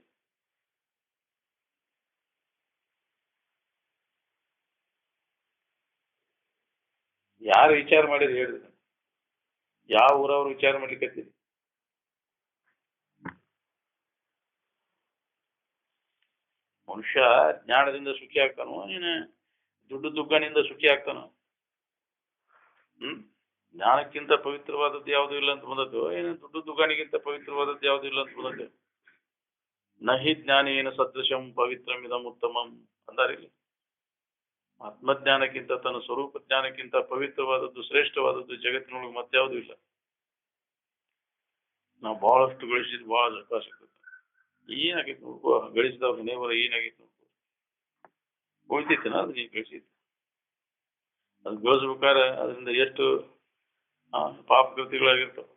ಯಾರು ವಿಚಾರ ಮಾಡಿದ್ರು ಹೇಳಿದ್ರು? ಯಾವ ಊರವ್ರು ವಿಚಾರ ಮಾಡ್ಲಿಕ್ಕೆ? ಮನುಷ್ಯ ಜ್ಞಾನದಿಂದ ಸುಖಿ ಆಗ್ತಾನೋ ನೀನು ದುಡ್ಡು ದುಗ್ಗಾನಿಂದ ಸುಖಿ ಆಗ್ತಾನೋ? ಜ್ಞಾನಕ್ಕಿಂತ ಪವಿತ್ರವಾದದ್ದು ಯಾವುದು ಇಲ್ಲ ಅಂತ ಬಂದದ್ದು, ಏನು ದುಡ್ಡು ದುಗ್ಗಾನಿಗಿಂತ ಪವಿತ್ರವಾದದ್ದು ಯಾವುದು ಇಲ್ಲ ಅಂತ ಬಂದದ್ದು? ನಹಿ ಜ್ಞಾನೇನ ಸದೃಶಂ ಪವಿತ್ರಮಿದಂ ಉತ್ತಮಂ ಅಂದಾರಿಲ್ಲ. ಆತ್ಮಜ್ಞಾನಕ್ಕಿಂತ ತನ್ನ ಸ್ವರೂಪ ಜ್ಞಾನಕ್ಕಿಂತ ಪವಿತ್ರವಾದದ್ದು ಶ್ರೇಷ್ಠವಾದದ್ದು ಜಗತ್ತಿನೊಳಗೆ ಮತ್ಯಾವುದೂ ಇಲ್ಲ. ನಾವು ಬಹಳಷ್ಟು ಗಳಿಸಿದ್ ಬಹಳ ಸುಖ ಸಿಗ್ತದೆ. ಏನಾಗೈತೆ ನೋಡ್ಕೋ, ಗಳಿಸಿದವ್ರ ನೇವರ ಏನಾಗೈತೆ ನೋಡ್ಕೋ. ಉಳಿತೈತೇನ ಅದು ನೀನು ಗಳಿಸಿದ್ದು? ಅದು ಗಳಿಸ್ಬೇಕಾದ್ರೆ ಅದರಿಂದ ಎಷ್ಟು ಪಾಪ ಕೃತಿಗಳಾಗಿರ್ತಾವ.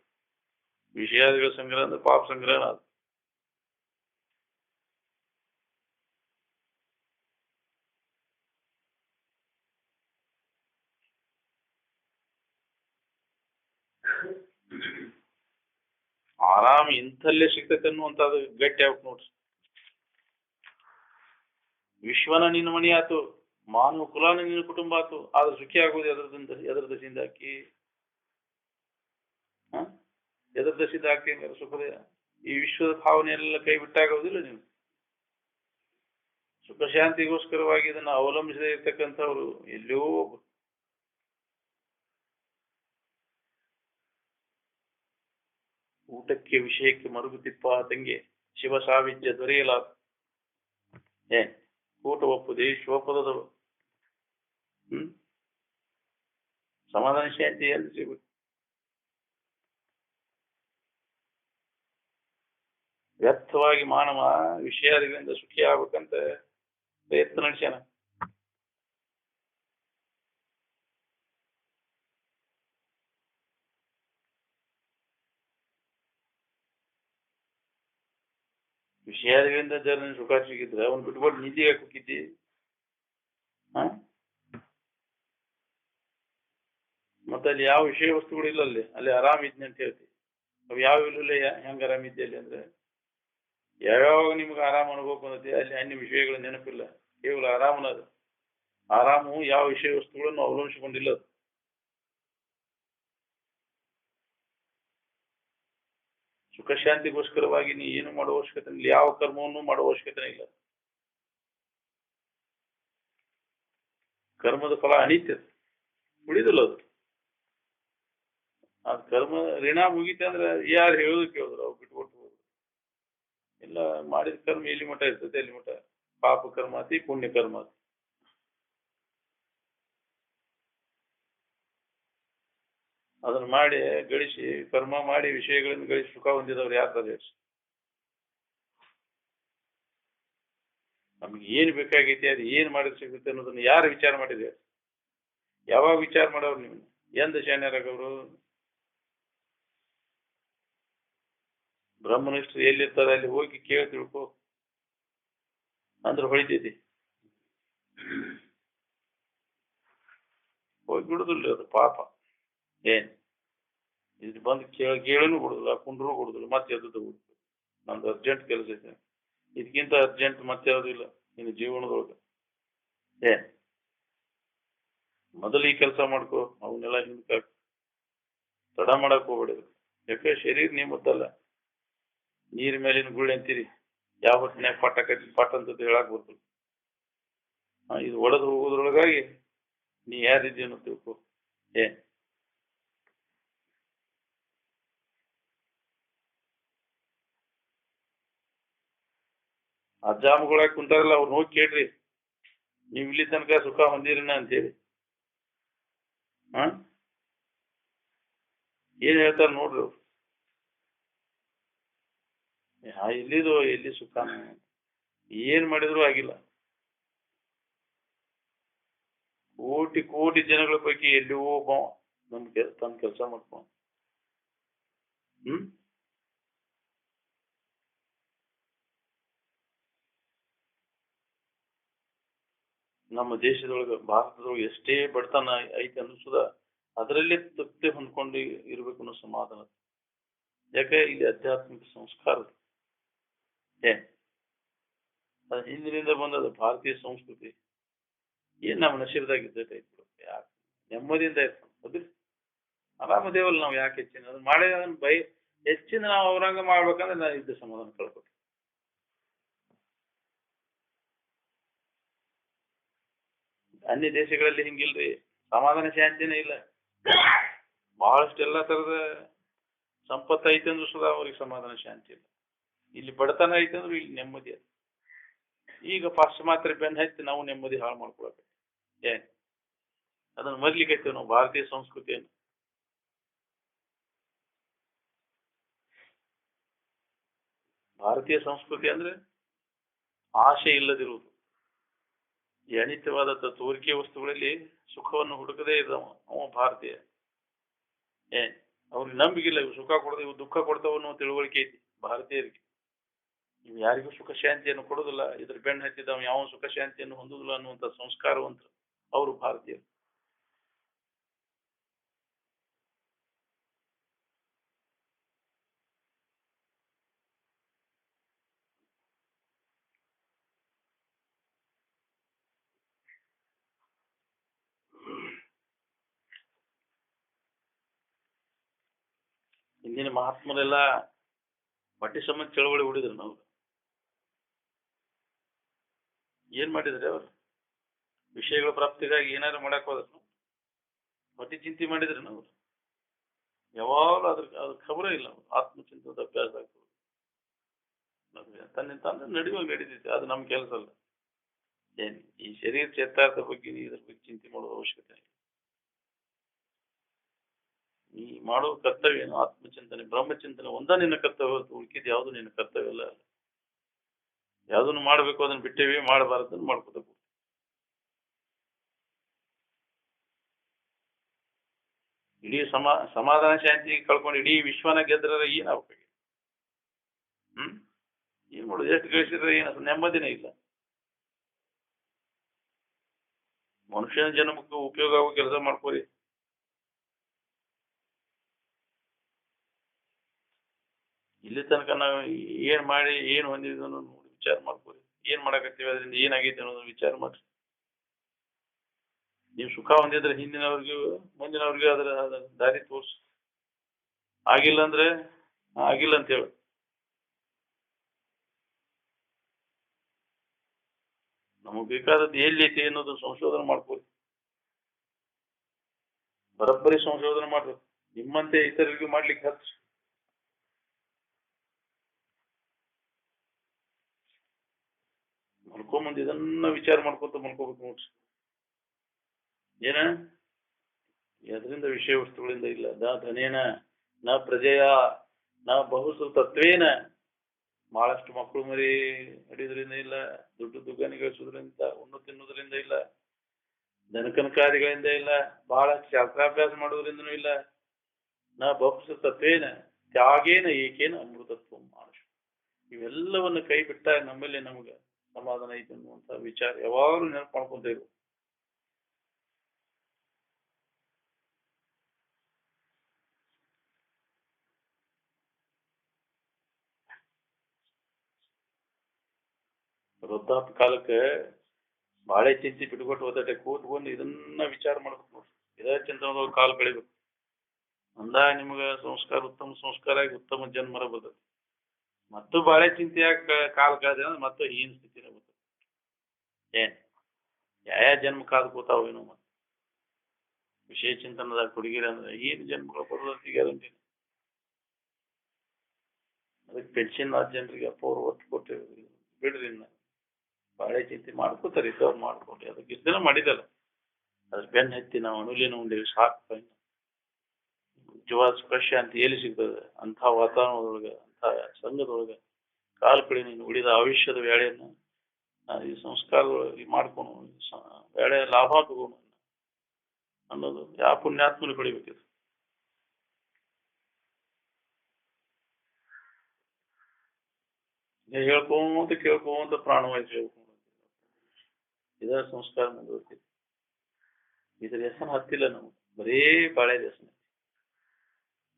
ವಿಷಯಾದಿಗಳ ಸಂಗ್ರಹ ಅಂದ್ರೆ ಪಾಪ ಸಂಗ್ರಹ. ಅದು ಆರಾಮ್ ಇಂಥಲ್ಲೇ ಸಿಗ್ತೈತೆ ಅನ್ನುವಂಥದ್ದು ಗಟ್ಟಿ ಆಗ್ಬೇಕು ನೋಡ್ರಿ. ವಿಶ್ವನ ನಿನ್ನ ಮಣಿ ಆತು, ಮಾನವ ಕುಲಾನ ನಿನ್ನ ಕುಟುಂಬ ಆತು. ಆದ್ರೆ ಸುಖಿ ಆಗೋದು ಎದರ ದಶೆಯಿಂದ ಹಾಕಿ? ಎದರ ದಶೆಯಿಂದ ಹಾಕಿ ಹಂಗಾರೆ ಸುಖದ ಈ ವಿಶ್ವದ ಭಾವನೆ ಎಲ್ಲ ಕೈ ಬಿಟ್ಟಾಗೋದಿಲ್ಲ. ನೀವು ಸುಖ ಶಾಂತಿಗೋಸ್ಕರವಾಗಿ ಇದನ್ನ ಅವಲಂಬಿಸದೇ ಇರ್ತಕ್ಕಂಥವ್ರು ಎಲ್ಲೋ ಊಟಕ್ಕೆ ವಿಷಯಕ್ಕೆ ಮರುಗುತಿಪ್ಪ ತಂಗೆ ಶಿವ ಸಾವಿಜ್ಯ ದೊರೆಯಲ ಊಟ ಒಪ್ಪುದೇ ಶಿವಪದದವರು. ಸಮಾಧಾನ ಶಾಂತಿ ಎಲ್ಲಿ ಸಿಗುತ್ತೆ? ವ್ಯರ್ಥವಾಗಿ ಮಾನವ ವಿಷಯಾದಿಗಳಿಂದ ಸುಖಿ ಆಗ್ಬೇಕಂತ ಪ್ರಯತ್ನ ನಡೆಸ್ಯಾನ. ವಿಷಯಾದಿಗಳಿಂದ ಜನ ಸುಖ ಸಿಕ್ಕಿದ್ರೆ ಅವನ್ ಬಿಟ್ಬಿಟ್ಟು ನಿಧಿಗೆ ಕುಕ್ಕಿದ್ದಿ. ಮತ್ತೆ ಅಲ್ಲಿ ಯಾವ ವಿಷಯ ವಸ್ತುಗಳು ಇಲ್ಲ, ಅಲ್ಲಿ ಆರಾಮ್ ಇದ್ನಿ ಅಂತ ಹೇಳ್ತಿ. ಅವು ಯಾವ ಇಲ್ಲ, ಹೆಂಗ ಆರಾಮ್ ಇದ್ದೆ ಅಲ್ಲಿ ಅಂದ್ರೆ ಯಾವ್ಯಾವಾಗ ನಿಮ್ಗೆ ಆರಾಮ್ ಅನುಭವ ಬಂದೈತಿ ಅಲ್ಲಿ ಅನ್ಯ ವಿಷಯಗಳ ನೆನಪಿಲ್ಲ, ಕೇವಲ ಆರಾಮನದು. ಆರಾಮು ಯಾವ ವಿಷಯ ವಸ್ತುಗಳನ್ನು ಅವಲಂಬಿಸಿಕೊಂಡಿಲ್ಲ. ಅದು ಸುಖ ಶಾಂತಿಗೋಸ್ಕರವಾಗಿ ನೀ ಏನು ಮಾಡುವ ಅವಶ್ಯಕತೆ ಇಲ್ಲ, ಯಾವ ಕರ್ಮವನ್ನು ಮಾಡುವ ಅವಶ್ಯಕತೆ ಇಲ್ಲ. ಕರ್ಮದ ಫಲ ಅನಿತ್ಯ, ಉಳಿದಿಲ್ಲ ಅದು. ಆ ಕರ್ಮ ಋಣ ಮುಗಿತ ಅಂದ್ರೆ ಯಾರು ಹೇಳುದು ಕೇಳಿದ್ರು, ಅವ್ರು ಬಿಟ್ಕೊಟ್ಟು ಹೋದ್ರು. ಇಲ್ಲ ಮಾಡಿದ ಕರ್ಮ ಎಲ್ಲಿ ಮಠ ಇರ್ತದೆ, ಎಲ್ಲಿ ಮಠ ಪಾಪ ಕರ್ಮ ಅತಿ ಪುಣ್ಯ ಕರ್ಮ ಅತಿ. ಅದನ್ನ ಮಾಡಿ ಗಳಿಸಿ ಕರ್ಮ ಮಾಡಿ ವಿಷಯಗಳನ್ನು ಗಳಿಸಿ ಸುಖ ಹೊಂದಿದವ್ರು ಯಾರು? ನಮ್ಗೆ ಏನ್ ಬೇಕಾಗೈತಿ ಅದು ಏನ್ ಮಾಡಿದ್ರೆ ಸಿಗುತ್ತೆ ಅನ್ನೋದನ್ನ ಯಾರು ವಿಚಾರ ಮಾಡಿದೆ? ಯಾವಾಗ ವಿಚಾರ ಮಾಡೋರು ನೀವು? ಎಂದ ಶಾನ್ಯರಾಗವ್ರು? ಬ್ರಹ್ಮನಿಷ್ಠರು ಎಲ್ಲಿರ್ತಾರೆ ಅಲ್ಲಿ ಹೋಗಿ ಕೇಳಿ ತಿಳ್ಕೊ ಅಂದ್ರೆ ಹೊಳಿತೈತಿ. ಹೋಗಿ ಬಿಡುದಿಲ್ಲ, ಅದು ಪಾಪ. ಏನ್ ಇದು ಬಂದು ಕೇಳನು ಕೊಡುದಿಲ್ಲ, ಕುಂಡ್ರು ಕೊಡುದಿಲ್ಲ, ಮತ್ತೆ ಎದ್ದು ಬಿಡುದು. ನಂದು ಅರ್ಜೆಂಟ್ ಕೆಲಸ ಐತೆ, ಇದಕ್ಕಿಂತ ಅರ್ಜೆಂಟ್ ಮತ್ತೆ ಯಾವ್ದು ಇಲ್ಲ ನಿನ್ನ ಜೀವನದೊಳಗೆ. ಏನ್ ಮೊದಲು ಈ ಕೆಲಸ ಮಾಡ್ಕೋ, ಅವನ್ನೆಲ್ಲ ಹಿಂದಕ್ಕೆ ತಡ ಮಾಡಕ್ ಹೋಗ್ಬೇಡ. ಯಾಕೆ ಶರೀರ ನಿಮ್ಮದ್ದಲ್ಲ, ನೀರ್ ಮೇಲಿನ ಗುಳ್ಳೆ ಅಂತೀರಿ, ಯಾವ ಹೊತ್ತಿನಾಗ ಪಟ್ ಅಂತದ್ದು ಹೇಳಕ್ ಬರ್ತದೆ. ಇದು ಒಡೆದು ಹೋಗೋದ್ರೊಳಗಾಗಿ ನೀ ಯಾರಿದ್ದೀ ಅನ್ನೋ ತಿಳ್ಕೊ. ಏನ್ ಅಜ್ಜಾಮಗಳಾಗಿ ಕುಂತಾರಲ್ಲ ಅವ್ರು ಹೋಗಿ ಕೇಳ್ರಿ, ನೀವ್ ಇಲ್ಲಿ ತನಕ ಸುಖ ಹೊಂದಿರನ ಅಂತೇಳಿ. ಏನ್ ಹೇಳ್ತಾರ ನೋಡ್ರಿ ಅವ್ರು. ಇಲ್ಲಿದು ಎಲ್ಲಿ ಸುಖ ಏನ್ ಮಾಡಿದ್ರು ಆಗಿಲ್ಲ. ಕೋಟಿ ಕೋಟಿ ಜನಗಳ ಪೈಕಿ ಎಲ್ಲಿ ಒಬ್ಬ ತನ್ನ ಕೆಲಸ ಮಾಡ್ಕೊ. ನಮ್ಮ ದೇಶದೊಳಗೆ ಭಾರತದೊಳಗೆ ಎಷ್ಟೇ ಬಡತನ ಐತೆ ಅನ್ನಿಸುದ ಅದರಲ್ಲೇ ತೃಪ್ತಿ ಹೊಂದ್ಕೊಂಡು ಇರ್ಬೇಕು ಅನ್ನೋ ಸಮಾಧಾನ. ಯಾಕೆ ಇಲ್ಲಿ ಆಧ್ಯಾತ್ಮಿಕ ಸಂಸ್ಕಾರ ಹಿಂದಿನಿಂದ ಬಂದದ ಭಾರತೀಯ ಸಂಸ್ಕೃತಿ. ಏನ್ ನಮ್ಮ ನಶೀಬದಾಗಿದ್ದೈತೆ ಯಾಕೆ ನೆಮ್ಮದಿಯಿಂದ ಇರ್ತಾನೆ ಆರಾಮದೇವಲ್ಲ. ನಾವು ಯಾಕೆ ಹೆಚ್ಚಿನ ಅದನ್ನ ಮಾಡಿ ಅದನ್ನ ಹೆಚ್ಚಿನ ನಾವು ಅವ್ರಂಗ ಮಾಡ್ಬೇಕಂದ್ರೆ ನಾ ಇದ್ದ ಸಮಾಧಾನ ಕಳ್ಬೇಕು. ಅನ್ಯ ದೇಶಗಳಲ್ಲಿ ಹಿಂಗಿಲ್ರಿ, ಸಮಾಧಾನ ಶಾಂತಿನೇ ಇಲ್ಲ. ಬಹಳಷ್ಟು ಎಲ್ಲಾ ತರದ ಸಂಪತ್ತು ಐತೆ ಅಂದ್ರೂ ಸುಧಾ ಅವ್ರಿಗೆ ಸಮಾಧಾನ ಶಾಂತಿ ಇಲ್ಲ. ಇಲ್ಲಿ ಬಡತನ ಐತೆ ಅಂದ್ರು ಇಲ್ಲಿ ನೆಮ್ಮದಿ ಅದು. ಈಗ ಪಾಶ್ಚಿಮಾತ್ಯ ಬೆನ್ನ ಹತ್ತಿ ನಾವು ನೆಮ್ಮದಿ ಹಾಳು ಮಾಡ್ಕೊಳಕ್ಕೆ ಏನ್ ಅದನ್ನ ಮರ್ಲಿಕ್ಕೈತೇವೆ ನಾವು ಭಾರತೀಯ ಸಂಸ್ಕೃತಿಯನ್ನು. ಭಾರತೀಯ ಸಂಸ್ಕೃತಿ ಅಂದ್ರೆ ಆಶೆ ಇಲ್ಲದಿರುವುದು. ಈ ಅನಿತ್ಯವಾದ ತೋರಿಕೆ ವಸ್ತುಗಳಲ್ಲಿ ಸುಖವನ್ನು ಹುಡುಕದೇ ಇದ್ದವ ಅವ ಭಾರತೀಯ. ಅವ್ರಿಗೆ ನಂಬಿಕಿಲ್ಲ, ಇವು ಸುಖ ಕೊಡದ ಇವು ದುಃಖ ಕೊಡ್ತಾವ ಅನ್ನೋ ತಿಳುವಳಿಕೆ ಐತಿ ಭಾರತೀಯರಿಗೆ. ಇವು ಯಾರಿಗೂ ಸುಖ ಶಾಂತಿಯನ್ನು ಕೊಡುದಿಲ್ಲ, ಇದ್ರ ಬೆನ್ನು ಹತ್ತಿದವ ಯಾವ ಸುಖ ಶಾಂತಿಯನ್ನು ಹೊಂದುದಿಲ್ಲ ಅನ್ನುವಂಥ ಸಂಸ್ಕಾರವಂತರು ಅವರು ಭಾರತೀಯರು. ಇಂದಿನ ಮಹಾತ್ಮರೆಲ್ಲ ಬಡ್ಡಿ ಸಂಬಂಧ ಚಳವಳಿ ಹೊಡಿದ್ರು. ನಾವು ಏನ್ ಮಾಡಿದ್ರಿ? ಅವರು ವಿಷಯಗಳ ಪ್ರಾಪ್ತಿಗಾಗಿ ಏನಾದ್ರು ಮಾಡಕ್ ಹೋದ್ರು, ಬಡ್ಡಿ ಚಿಂತೆ ಮಾಡಿದ್ರಿ. ನಾವು ಯಾವಾಗಲೂ ಅದ್ರ ಖಬರೇ ಇಲ್ಲ. ಆತ್ಮಚಿಂತದ ಅಭ್ಯಾಸ ಆಗ್ತದೆ, ತನ್ನಿಂದ ತಂದ್ರೆ ನಡೆಯುವಾಗ ನಡೀತೈತೆ. ಅದು ನಮ್ ಕೆಲಸ ಅಲ್ಲ. ಏನ್ ಈ ಶರೀರ ಚೇತಾರ್ಥ ಬಗ್ಗೆ ಇದ್ರ ಬಗ್ಗೆ ಚಿಂತೆ ಮಾಡೋದು ಅವಶ್ಯಕತೆ ಇಲ್ಲ. ಈ ಮಾಡೋ ಕರ್ತವ್ಯ ಏನು? ಆತ್ಮಚಿಂತನೆ, ಬ್ರಹ್ಮಚಿಂತನೆ ಒಂದ ನಿನ್ನ ಕರ್ತವ್ಯ ಹೊರತು ಉಳ್ಕಿದ್ ಯಾವುದು ನಿನ್ನ ಕರ್ತವ್ಯ ಅಲ್ಲ. ಯಾವ್ದನ್ನು ಮಾಡ್ಬೇಕು ಅದನ್ನ ಬಿಟ್ಟೇವಿ, ಮಾಡಬಾರದನ್ನು ಮಾಡ್ಕೋತ ಕೂತೀವಿ. ಇಡೀ ಸಮಾಧಾನ ಶಾಂತಿ ಕಳ್ಕೊಂಡು ಇಡೀ ವಿಶ್ವನ ಗೆದ್ರ ಏನಾಗ್ಬೇಕು? ಏನ್ ಮಾಡೋದು? ಎಷ್ಟು ಗಳಿಸಿದ್ರೆ ಏನು ನೆಮ್ಮದಿನೇ ಇಲ್ಲ. ಮನುಷ್ಯನ ಜನ್ಮಕ್ಕೆ ಉಪಯೋಗ ಆಗೋ ಕೆಲಸ ಮಾಡ್ಕೋರಿ. ಇಲ್ಲಿ ತನಕ ನಾವು ಏನ್ ಮಾಡಿ ಏನ್ ಹೊಂದಿದ್ವಿ ಅನ್ನೋದು ನೋಡಿ ವಿಚಾರ ಮಾಡ್ಕೋರಿ. ಏನ್ ಮಾಡಕತ್ತೀವಿ, ಅದರಿಂದ ಏನಾಗೈತೆ ಅನ್ನೋದನ್ನ ವಿಚಾರ ಮಾಡ್ರಿ. ನೀವು ಸುಖ ಹೊಂದಿದ್ರೆ ಹಿಂದಿನವ್ರಿಗೂ ಮುಂದಿನವ್ರಿಗೂ ಅದರ ದಾರಿ ತೋರ್ಸಿ. ಆಗಿಲ್ಲ ಅಂದ್ರೆ ಆಗಿಲ್ಲ ಅಂತ ಹೇಳು. ನಮಗ್ ಬೇಕಾದದ್ದು ಎಲ್ಲೈತಿ ಅನ್ನೋದು ಸಂಶೋಧನೆ ಮಾಡ್ಕೋರಿ. ಬರೋಬ್ಬರಿ ಸಂಶೋಧನೆ ಮಾಡ್ಬೇಕು. ನಿಮ್ಮಂತೆ ಇತರರಿಗೂ ಮಾಡ್ಲಿಕ್ಕೆ ಹಚ್ಚ. ಮಲ್ಕೊಂಬಂದು ಇದನ್ನ ವಿಚಾರ ಮಾಡ್ಕೊತ ಮಲ್ಕೋಬೇಕು ನೋಡ್ರಿ. ಏನ ಅದರಿಂದ ವಿಷಯ ವಸ್ತುಗಳಿಂದ ಇಲ್ಲ. ಧನೇನ ನ ಪ್ರಜೆಯ ನ ಬಹುಸು ತತ್ವೇನ. ಬಹಳಷ್ಟು ಮಕ್ಕಳು ಮರಿ ಹಿಡಿದ್ರಿಂದ ಇಲ್ಲ, ದುಡ್ಡು ದುಗ್ಗಾನಿ ಗಳಿಸೋದ್ರಿಂದ, ಉಣ್ಣು ತಿನ್ನೋದ್ರಿಂದ ಇಲ್ಲ, ದನಕನಕಾದಿಗಳಿಂದ ಇಲ್ಲ, ಬಹಳಷ್ಟು ಶಾಸ್ತ್ರಾಭ್ಯಾಸ ಮಾಡೋದ್ರಿಂದನೂ ಇಲ್ಲ. ನ ಬಹುಸು ತತ್ವೇನ ತ್ಯಾಗೇನ ಏಕೇನ ಅಮೃತತ್ವ ಮಾನುಷ. ಇವೆಲ್ಲವನ್ನು ಕೈ ಬಿಟ್ಟ ನಮ್ಮಲ್ಲಿ ನಮಗೆ ಸಮಾಧಾನ ಐತೆ ಅನ್ನುವಂತ ವಿಚಾರ ಯಾವಾಗಲೂ ನೆನಪು ಮಾಡ್ಕೊಂತ ಇರು. ವೃದ್ಧಾಪ್ಯ ಕಾಲಕ್ಕೆ ಬಾಳೆ ಚಿಂತಿ ಬಿಟ್ಕೊಟ್ಟು ಹೋದಟೆ ಕೂತ್ಕೊಂಡು ಇದನ್ನ ವಿಚಾರ ಮಾಡ್ಬೇಕು ನೋಡ್ರಿ. ಇದೇ ಚಿಂತನದೊಳಗೆ ಕಾಲು ಕಳಿಬೇಕು. ಅಂದಾಗ ನಿಮ್ಗ ಸಂಸ್ಕಾರ ಉತ್ತಮ ಸಂಸ್ಕಾರ ಆಗಿ ಉತ್ತಮ ಜನ್ಮರ ಬರ್ತದೆ. ಮತ್ತು ಬಾಳೆ ಚಿಂತೆಯಾಗ ಕಾಲ ಕಳೆದ ಅಂದ್ರೆ ಮತ್ತೆ ಏನ್ ಸ್ಥಿತಿನ ಬರ್ತದೆ. ಏನ್ ಯಾವ ಜನ್ಮ ಕಾದು ಕೂತಾವೇನೋ. ಮತ್ತೆ ವಿಷಯ ಚಿಂತನದಾಗ ಹುಡುಗಿರ ಅಂದ್ರೆ ಏನ್ ಜನ್ಮಗಳು ಬರೋದಂತ ಗ್ಯಾರಂಟಿ. ಅದಕ್ಕೆ ಪೆನ್ಷನ್ ಆದ ಜನರಿಗೆ ಅಪ್ಪ ಅವ್ರು ಒತ್ತು ಕೊಟ್ಟಿರೋದು ಬಿಡ್ರಿ. ಬಾಳೆ ಚಿಂತೆ ಮಾಡ್ಕೋತಾರೆ, ಇದ್ದವ್ರು ಮಾಡ್ಕೊಂಡ್ರಿ. ಅದಕ್ಕೆ ಇಷ್ಟ ದಿನ ಮಾಡಿದಲ್ಲ, ಅದ್ರ ಬೆನ್ನ ಹತ್ತಿ ನಾವು ಅನುಲೀನ ಉಂಡೇವಿ ಸಾಕು. ನಿಜವಾದ ಸ್ಪರ್ಶ ಅಂತ ಎಲ್ಲಿ ಸಿಗ್ತದೆ? ಅಂಥ ವಾತಾವರಣದೊಳಗೆ, ಅಂಥ ಸಂಘದೊಳಗೆ ಕಾಲು ಕಡೆ ನೀನು ಉಳಿದ ಆಯುಷ್ಯದ ವೇಳೆಯನ್ನ ಈ ಸಂಸ್ಕಾರದೊಳಗೆ ಮಾಡ್ಕೊಂಡು ವೇಳೆ ಲಾಭ ತಗೋಣ ಅನ್ನೋದು ಯಾವ ಪುಣ್ಯಾತ್ಮರು ಹೊಡಿಬೇಕಿದೆ. ಹೇಳ್ಕೊಂತ ಕೇಳ್ಕೊಂತ ಪ್ರಾಣವಾಯ್ತು ಹೇಳ್ಕೊಂಡು ಇದ ಸಂಸ್ಕಾರ ಮುಂದುವರ್ತಿತ್ತು. ಇದ್ರ ಹೆಸರು ಹತ್ತಿಲ್ಲ ನಮ್ಗೆ, ಬರೇ ಬಾಳೆ ಹೆಸರು.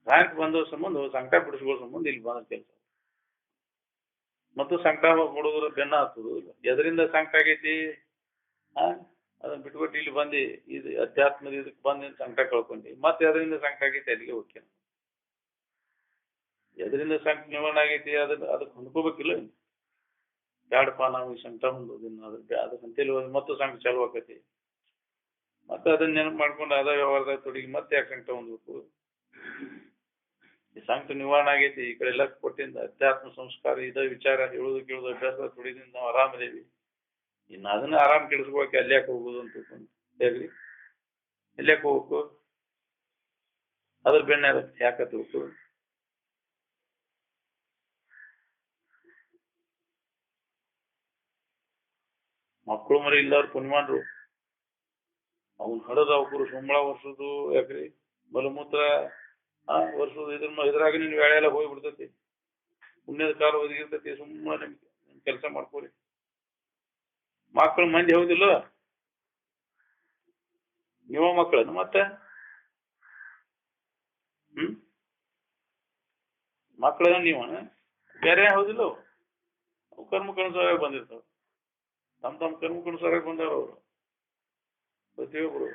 ಬ್ಯಾಂಕ್ ಬಂದವ್ರ ಸಂಬಂಧ ಸಂಕಟ ಬಿಡಿಸ್ಕೊಳ್ಳೋ ಸಂಬಂಧ ಇಲ್ಲಿ ಬಂದ ಕೆಲಸ. ಮತ್ತು ಸಂಕಟ ಕೊಡೋದ್ರ ಬೆನ್ನ ಹತ್ತದು. ಎದರಿಂದ ಸಂಕಟ ಆಗೈತಿ? ಅದನ್ನ ಬಿಟ್ಬಿಟ್ಟು ಇಲ್ಲಿ ಬಂದು ಇದು ಅಧ್ಯಾತ್ಮದ ಇದಕ್ಕೆ ಬಂದು ಸಂಕಟ ಕಳ್ಕೊಂಡಿ. ಮತ್ತೆ ಅದರಿಂದ ಸಂಕಟ ಆಗೈತಿ, ಅಲ್ಲಿಗೆ ಹೋಗ್ಯಾನ. ಎದರಿಂದ ಸಂಕಟ ನಿವಾರಣೆ ಆಗೈತಿ ಅದಕ್ಕೆ ಹೊಂದ್ಕೋಬೇಕಿಲ್ಲ. ಬ್ಯಾಡಪ್ಪ ನಾವು ಈ ಸಂಕಟ ಹೊಂದೋದಿನ್ನ ಅದ್ರ ಅಂತೇಳಿ ಮತ್ತು ಸಂಕಟ ಚಾಲು ಆಕತಿ. ಮತ್ತೆ ಅದನ್ನ ನೆನಪು ಮಾಡ್ಕೊಂಡು ಅದ ವ್ಯವಹಾರದಾಗ ತೊಡಗಿ ಮತ್ತೆ ಯಾಕೆ ಸಂಕಟ ಹೊಂದ್ಬೇಕು? ಈ ಸಂಕಟ ನಿವಾರಣೆ ಆಗೈತಿ, ಈ ಕಡೆ ಎಲ್ಲ ಕೊಟ್ಟಿಂದ ಅಧ್ಯಾತ್ಮ ಸಂಸ್ಕಾರ ಇದ ವಿಚಾರ ಹೇಳುದು ಕೇಳುದು ಅಭ್ಯಾಸ ತೊಡಿದಿಂದ ನಾವು ಆರಾಮದೇವಿ. ಇನ್ನು ಅದನ್ನ ಆರಾಮ್ ಕೆಡಿಸ್ಕೊಳಕ್ಕೆ ಅಲ್ಯಾಕೆ ಹೋಗುದು ಅಂತ ಹೇಳ್ರಿ. ಎಲ್ಯಾಕೆ ಹೋಗ್ಬೇಕು? ಅದ್ರ ಬೆನ್ನ ಯಾಕೆ ಹತ್ಬೇಕು? ಮಕ್ಕಳು ಮರಿ ಇಲ್ಲವ್ರು ಪುಣ್ಯಮಾನ್ರು. ಅವ್ನ ಹಡದ ಅವ್ರು ಸಂಬಳ ವರ್ಷದ್ದು ಯಾಕ್ರಿ ಮಲಮೂತ್ರ ವರ್ಷದ ಇದ್ರಾಗ ನಿನ್ ವೇಳೆ ಎಲ್ಲ ಹೋಗ್ಬಿಡ್ತೈತಿ. ಪುಣ್ಯದ ಕಾಲ ಒದಗಿರ್ತೈತಿ. ಸುಮ್ಮನೆ ಕೆಲಸ ಮಾಡ್ಕೋರಿ. ಮಕ್ಕಳು ಮಂದಿ ಹೌದಿಲ್ಲ, ನೀವ ಮಕ್ಕಳನ್ನು ಮತ್ತೆ ಮಕ್ಕಳ ನೀವ ಬೇರೆ ಹೌದಿಲ್ಲ. ಅವು ಕರ್ಮಕ್ಕನುಸಾರ ಬಂದಿರ್ತಾವ. ತಮ್ಮ ಕರ್ಮಕ್ಕನುಸಾರ ಬಂದಾರ ಅವರು ಪ್ರತಿಯೊಬ್ರು.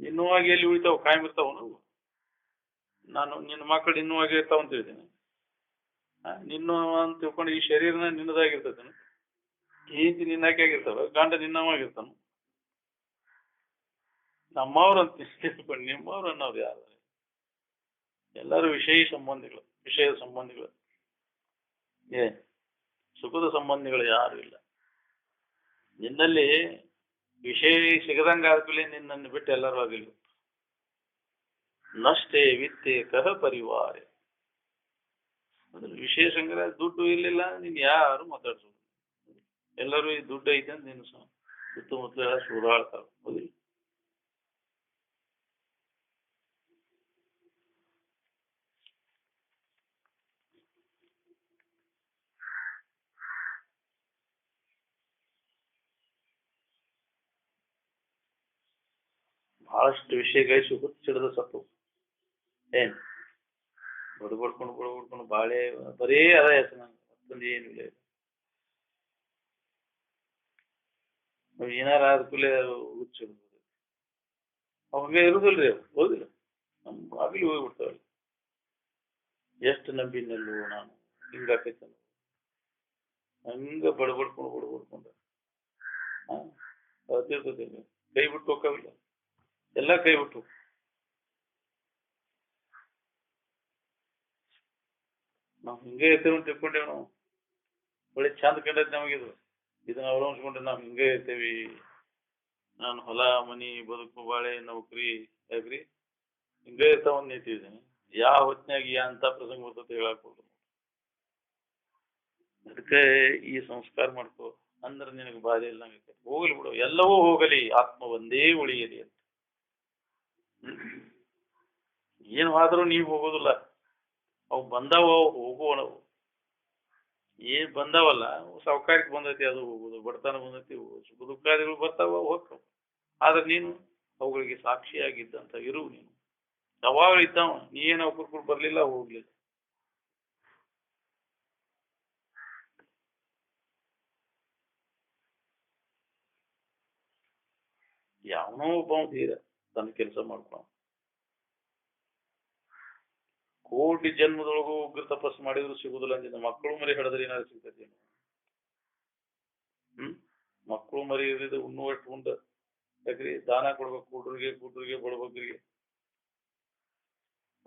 ಇನ್ನೂವಾಗಿ ಎಲ್ಲಿ ಉಳಿತಾವ? ಕಾಯಂ ಇರ್ತಾವ ನಾವು. ನಾನು ನಿನ್ನ ಮಕ್ಕಳು ಇನ್ನೂವಾಗಿ ಇರ್ತಾವ ಅಂತ ಹೇಳ್ತೀನಿ. ನಿನ್ನ ಅಂತ ತಿಳ್ಕೊಂಡು ಈ ಶರೀರನ ನಿನ್ನದಾಗಿರ್ತೈತೆ. ಹೆಂಡತಿ ನಿನ್ನಾಕೆ ಆಗಿರ್ತಾವ, ಗಂಡ ನಿನ್ನವಾಗಿರ್ತಾನ. ನಮ್ಮವ್ರು ಅಂತ ತಿಳ್ಕೊಂಡು ನಿಮ್ಮವ್ರು ಅನ್ನೋರು ಯಾರು? ಎಲ್ಲರೂ ವಿಷಯ ಸಂಬಂಧಿಗಳು, ವಿಷಯದ ಸಂಬಂಧಿಗಳು. ಸುಖದ ಸಂಬಂಧಿಗಳು ಯಾರು ಇಲ್ಲ. ನಿನ್ನಲ್ಲಿ ವಿಷಯ ಸಿಗದಂಗ ಆದ್ಮೇಲೆ ನಿನ್ನನ್ನು ಬಿಟ್ಟು ಎಲ್ಲರೂ ಆಗಿಲ್ಲ. ನಷ್ಟೇ ವಿತ್ತೆ ಕಹ ಪರಿವಾರ. ಅದ್ರ ವಿಶೇಷ ಅಂದ್ರೆ ದುಡ್ಡು ಇರ್ಲಿಲ್ಲ ನೀನ್ ಯಾರು ಮಾತಾಡ್ಸೋದು. ಎಲ್ಲರೂ ಈ ದುಡ್ಡು ಐತೆ ಅಂತ ನೀನು ಸುತ್ತಮುತ್ತಲ ಎಲ್ಲ ಸುಧಾಡ್ತಾರ. ಹೌದಿಲ್ಲ? ಬಹಳಷ್ಟು ವಿಷಯಗಳಿಗೆ ಹುಚ್ಚಿಡದ ಸತ್ತು ಏನ್ ಬಡ್ಕೊಂಡು ಬಾಳೆ ಬರೇ ಅದ ಹೆಸರು ನಂಗೆ ಮತ್ತೊಂದು ಏನು ಇಲ್ಲ. ನಾವು ಏನಾರ ಆದ ಕೂಡಲೇ ಹುಚ್ಚಿಡ್ಬೋದು. ಅವಾಗ ಇರುದಿಲ್ರಿ ಅವು. ಹೌದಿಲ್ಲ? ನಮ್ಮ ಆಗ್ಲಿ ಹೋಗ್ಬಿಡ್ತಾವಲ್ಲ. ಎಷ್ಟು ನಂಬಿನಲ್ಲೂ ನಾನು ಹಿಂಗಾಕೈತೆ ಹಂಗ ಬಡ್ಕೊಂಡು ಅದಿರ್ತದೆ. ಕೈ ಬಿಟ್ಟು ಹೋಗವಿಲ್ಲ, ಎಲ್ಲ ಕೈ ಬಿಟ್ಟು. ನಾವು ಹಿಂಗೆ ಇರ್ತೇವೆ ಅಂತ ತಿಳ್ಕೊಂಡೇವ್ ನಾವು. ಒಳ್ಳೆ ಚಂದ ಕಂಡೈತಿ ನಮಗಿದು. ಇದನ್ನ ಅವಲಂಬಿಸ್ಕೊಂಡ್ರೆ ನಾವು ಹಿಂಗೆ ಇರ್ತೇವಿ. ನಾನು ಹೊಲ ಮನಿ ಬದುಕು ಬಾಳೆ ನೌಕರಿ ಯಾಕ್ರಿ ಹಿಂಗೆ ಇರ್ತಾವ ಅಂತ ನಿಂತಿದ್ದೀನಿ. ಯಾವ ಹೊತ್ನ್ಯಾಗ ಅಂತ ಪ್ರಸಂಗ ಬರ್ತದೆ ಹೇಳಕ್ ಹೋಗಲ್ಲ. ಅದಕ್ಕೆ ಈ ಸಂಸ್ಕಾರ ಮಾಡ್ಕೋ ಅಂದ್ರೆ ನಿನಗೆ ಬಾಧೆ ಇಲ್ಲ. ಹೋಗ್ಲಿ ಬಿಡು, ಎಲ್ಲವೂ ಹೋಗಲಿ, ಆತ್ಮ ಒಂದೇ ಉಳಿಯಲಿ ಅಂತ. ಏನು ಆದ್ರೂ ನೀವು ಹೋಗೋದಿಲ್ಲ. ಅವು ಬಂದಾವ, ಹೋಗುವವು. ಏನ್ ಬಂದಾವಲ್ಲ, ಸಾವುಕಾರಿಕೆ ಬಂದೈತಿ ಅದು ಹೋಗುದು, ಬಡತನ ಬಂದೈತಿ ಸುಖ ದುಃಖಾದಿಗಳು ಬರ್ತಾವ ಹೋಗ್ತಾವ. ಆದ್ರೆ ನೀನು ಅವುಗಳಿಗೆ ಸಾಕ್ಷಿಯಾಗಿದ್ದಂತ ಇರು. ನೀನು ಯಾವಾಗ ಇದ್ದಾವ, ನೀ ಏನು ಕುರ್ಕುರು ಬರ್ಲಿಲ್ಲ ಹೋಗ್ಲಿಲ್ಲ. ಯಾವನೋ ಒಬ್ಬ ತೀರ ತನ್ನ ಕೆಲಸ ಮಾಡ್ಕೊ. ಕೋಟಿ ಜನ್ಮದೊಳಗೂ ಉಗ್ರ ತಪಸ್ಸು ಮಾಡಿದ್ರು ಸಿಗುದಿಲ್ಲ ಅಂದಿದ್ದ. ಮಕ್ಕಳು ಮರಿ ಹಿಡಿದ್ರೆ ಏನಾದ್ರು ಸಿಗ್ತೈತಿ? ಮಕ್ಕಳು ಮರಿ ಇರಿದ್ರೆ ಉಣ್ಣುವಷ್ಟು ಉಂಡ ಯಾಕ್ರಿ ದಾನ ಕೊಡ್ಬೇಕು. ಕೂಟ್ರಿಗೆ ಬಡಬಗ್ಗರಿಗೆ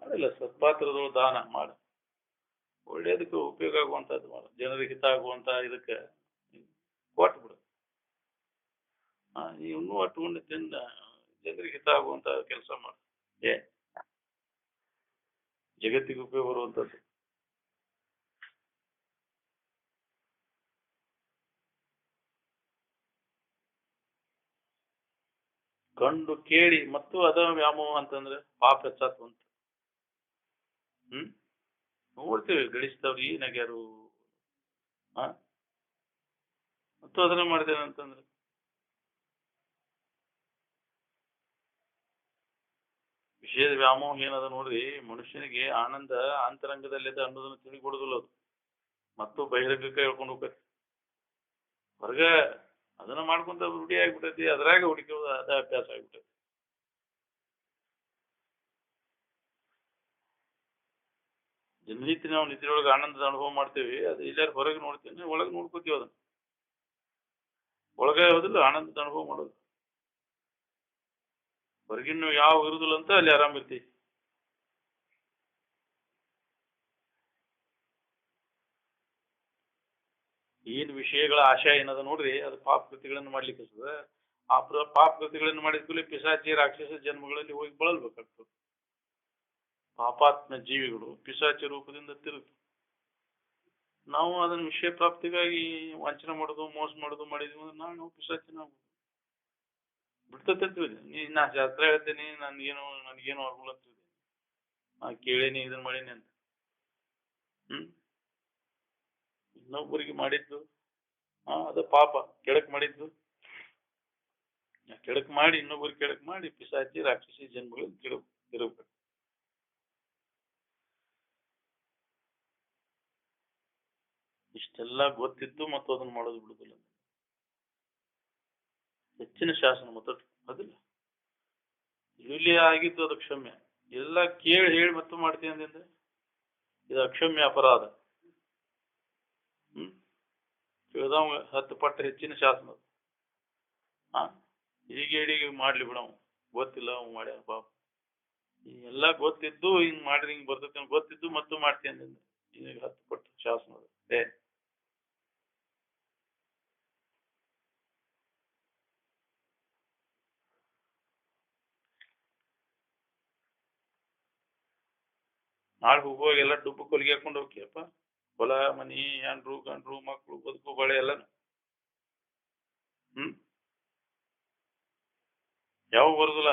ಮಾಡಿಲ್ಲ. ಸತ್ಪಾತ್ರದೊಳಗೆ ದಾನ ಮಾಡ, ಒಳ್ಳೇದಕ್ಕೆ ಉಪಯೋಗ ಆಗುವಂತದ್ದು ಮಾಡ, ಜನರಿಗೆ ಹಿತ ಆಗುವಂತ ಇದಕ್ಕೆ ಕೊಟ್ಟು ಬಿಡು. ನೀ ಇನ್ನೂ ಅಟ್ಟು ಉಂಡು ತಿಂದ ಜನರಿಗೆ ಹಿತ ಆಗುವಂತ ಕೆಲಸ ಮಾಡ. ಜಗತ್ತಿಗೆ ಉಪಯೋಗ ಬರುವಂತದ್ದು. ಕಂಡು ಕೇಳಿ ಮತ್ತು ಅದ ವ್ಯಾಮೋಹ ಅಂತಂದ್ರೆ ಪಾಪ ಹೆಚ್ಚಾತು ಅಂತ. ನೋಡ್ತೇವೆ ಗಳಿಸಿದವ್ರು ಏನಾಗ್ಯಾರು. ಮತ್ತು ಅದನ್ನ ಮಾಡಿದೇನೆ ಅಂತಂದ್ರೆ ವಿಷಯದ ವ್ಯಾಮೋಹ ಏನದ ನೋಡ್ರಿ. ಮನುಷ್ಯನಿಗೆ ಆನಂದ ಅಂತರಂಗದಲ್ಲಿದೆ ಅನ್ನೋದನ್ನ ತಿಳಿಕೊಡುದಿಲ್ಲ ಅದು. ಮತ್ತು ಬಹಿರಂಗಕ್ಕೆ ಹೇಳ್ಕೊಂಡು ಹೋಗ್ಬೇಕು. ಹೊರಗ ಅದನ್ನ ಮಾಡ್ಕೊಂತ ರೂಢಿ ಆಗ್ಬಿಟ್ಟೈತಿ. ಅದ್ರಾಗ ಹುಡುಕೋದು ಅದ ಅಭ್ಯಾಸ ಆಗ್ಬಿಟ್ಟೈತಿ. ದಿನನಿತ್ಯ ನಾವು ನಿದ್ರೆಯೊಳಗೆ ಆನಂದದ ಅನುಭವ ಮಾಡ್ತೇವಿ. ಅದು ಇಲ್ಲಾರ ಹೊರಗೆ ನೋಡ್ತೇನೆ, ಒಳಗೆ ನೋಡ್ಕೋತೀವಿ. ಅದನ್ನ ಒಳಗೆ ಹೋದಿಲ್ಲ ಆನಂದದ ಅನುಭವ ಮಾಡೋದು. ಹೊರಗಿನ ಯಾವ ಇರುದಿಲ್ಲ ಅಂತ ಅಲ್ಲಿ ಆರಾಮ ಇರ್ತಿ. ಏನ್ ವಿಷಯಗಳ ಆಶಯ ಏನದ ನೋಡ್ರಿ, ಅದು ಪಾಪ ಕೃತಿಗಳನ್ನು ಮಾಡ್ಲಿಕ್ಕೆ ಆ ಪಾಪ ಕೃತಿಗಳನ್ನು ಮಾಡಿದ ಕೂಡಲೇ ಪಿಶಾಚಿ ರಾಕ್ಷಸ ಜನ್ಮಗಳಲ್ಲಿ ಹೋಗಿ ಬಳಲ್ಬೇಕಾಗ್ತದೆ. ಪಾಪಾತ್ಮ ಜೀವಿಗಳು ಪಿಶಾಚಿ ರೂಪದಿಂದ ತಿರುಗಿ ನಾವು ಅದನ್ನ ವಿಷಯ ಪ್ರಾಪ್ತಿಗಾಗಿ ವಂಚನೆ ಮಾಡೋದು, ಮೋಸ ಮಾಡೋದು ಮಾಡಿದ್ವಿ ಅಂದ್ರೆ ನಾವು ಪಿಶಾಚಿನ ಬಿಡ್ತಂತೀವಿ. ನಾ ಶಾಸ್ತ್ರ ಹೇಳ್ತೇನೆ, ನನ್ಗೇನು ಆಗಲ್ಲ ಅಂತಿದ್ದೆ. ನಾ ಕೇಳೇನಿ, ಇದನ್ನ ಮಾಡೀನಿ ಅಂತ. ಇನ್ನೊಬ್ಬರಿಗೆ ಮಾಡಿದ್ದು ಅದು ಪಾಪ. ಕೆಡಕ್ ಮಾಡಿದ್ದು ಕೆಡಕ್ ಮಾಡಿ, ಇನ್ನೊಬ್ಬರಿಗೆ ಕೆಡಕ್ ಮಾಡಿ ಪಿಶಾಚಿ ರಾಕ್ಷಸಿ ಜನ್ಮಗಳಲ್ಲಿ ತಿರುಗಬೇಕು. ಇಷ್ಟೆಲ್ಲ ಗೊತ್ತಿದ್ದು ಮತ್ತು ಅದನ್ನ ಮಾಡೋದು ಬಿಡುದಿಲ್ಲ. ಹೆಚ್ಚಿನ ಶಾಸನ ಮತ್ತು ಅದಿಲ್ಲ ಇಲ್ಲಿ ಆಗಿದ್ದು ಅದು ಕ್ಷಮ್ಯ. ಎಲ್ಲ ಕೇಳಿ ಹೇಳಿ ಮತ್ತು ಮಾಡ್ತೀನಿ ಅಂದಿಂದ ಇದು ಅಕ್ಷಮ್ಯ ಅಪರಾಧ. ಕೇಳ್ದವ 10 ಪಟ್ಟು ಹೆಚ್ಚಿನ ಶಾಸನ. ಹೀಗೆ ಮಾಡ್ಲಿ ಬಿಡವ, ಗೊತ್ತಿಲ್ಲ ಅವ್ ಮಾಡ್ಯಾನ ಪಾಪ. ಎಲ್ಲ ಗೊತ್ತಿದ್ದು ಹಿಂಗ್ ಮಾಡಿದ್ರೆ ಹಿಂಗ್ ಬರ್ತೈತಿ ಗೊತ್ತಿದ್ದು ಮತ್ತು ಮಾಡ್ತೀನಿ ಅಂದಿಂದ ಈಗ 10 ಪಟ್ಟು ಶಾಸನ. ನಾಳೆ ಹೋಗುವಾಗ ಎಲ್ಲ ಡುಬ್ಬು ಕೊಲಿಗೆ ಹಾಕೊಂಡು ಹೋಗ್ಯಪ್ಪ, ಹೊಲ ಮನಿ ಹೆಂಡ್ರು ಗಂಡ್ರು ಮಕ್ಕಳು ಬದುಕು ಬಳೆ ಎಲ್ಲ. ಯಾವ ಬರುದಿಲ್ಲ,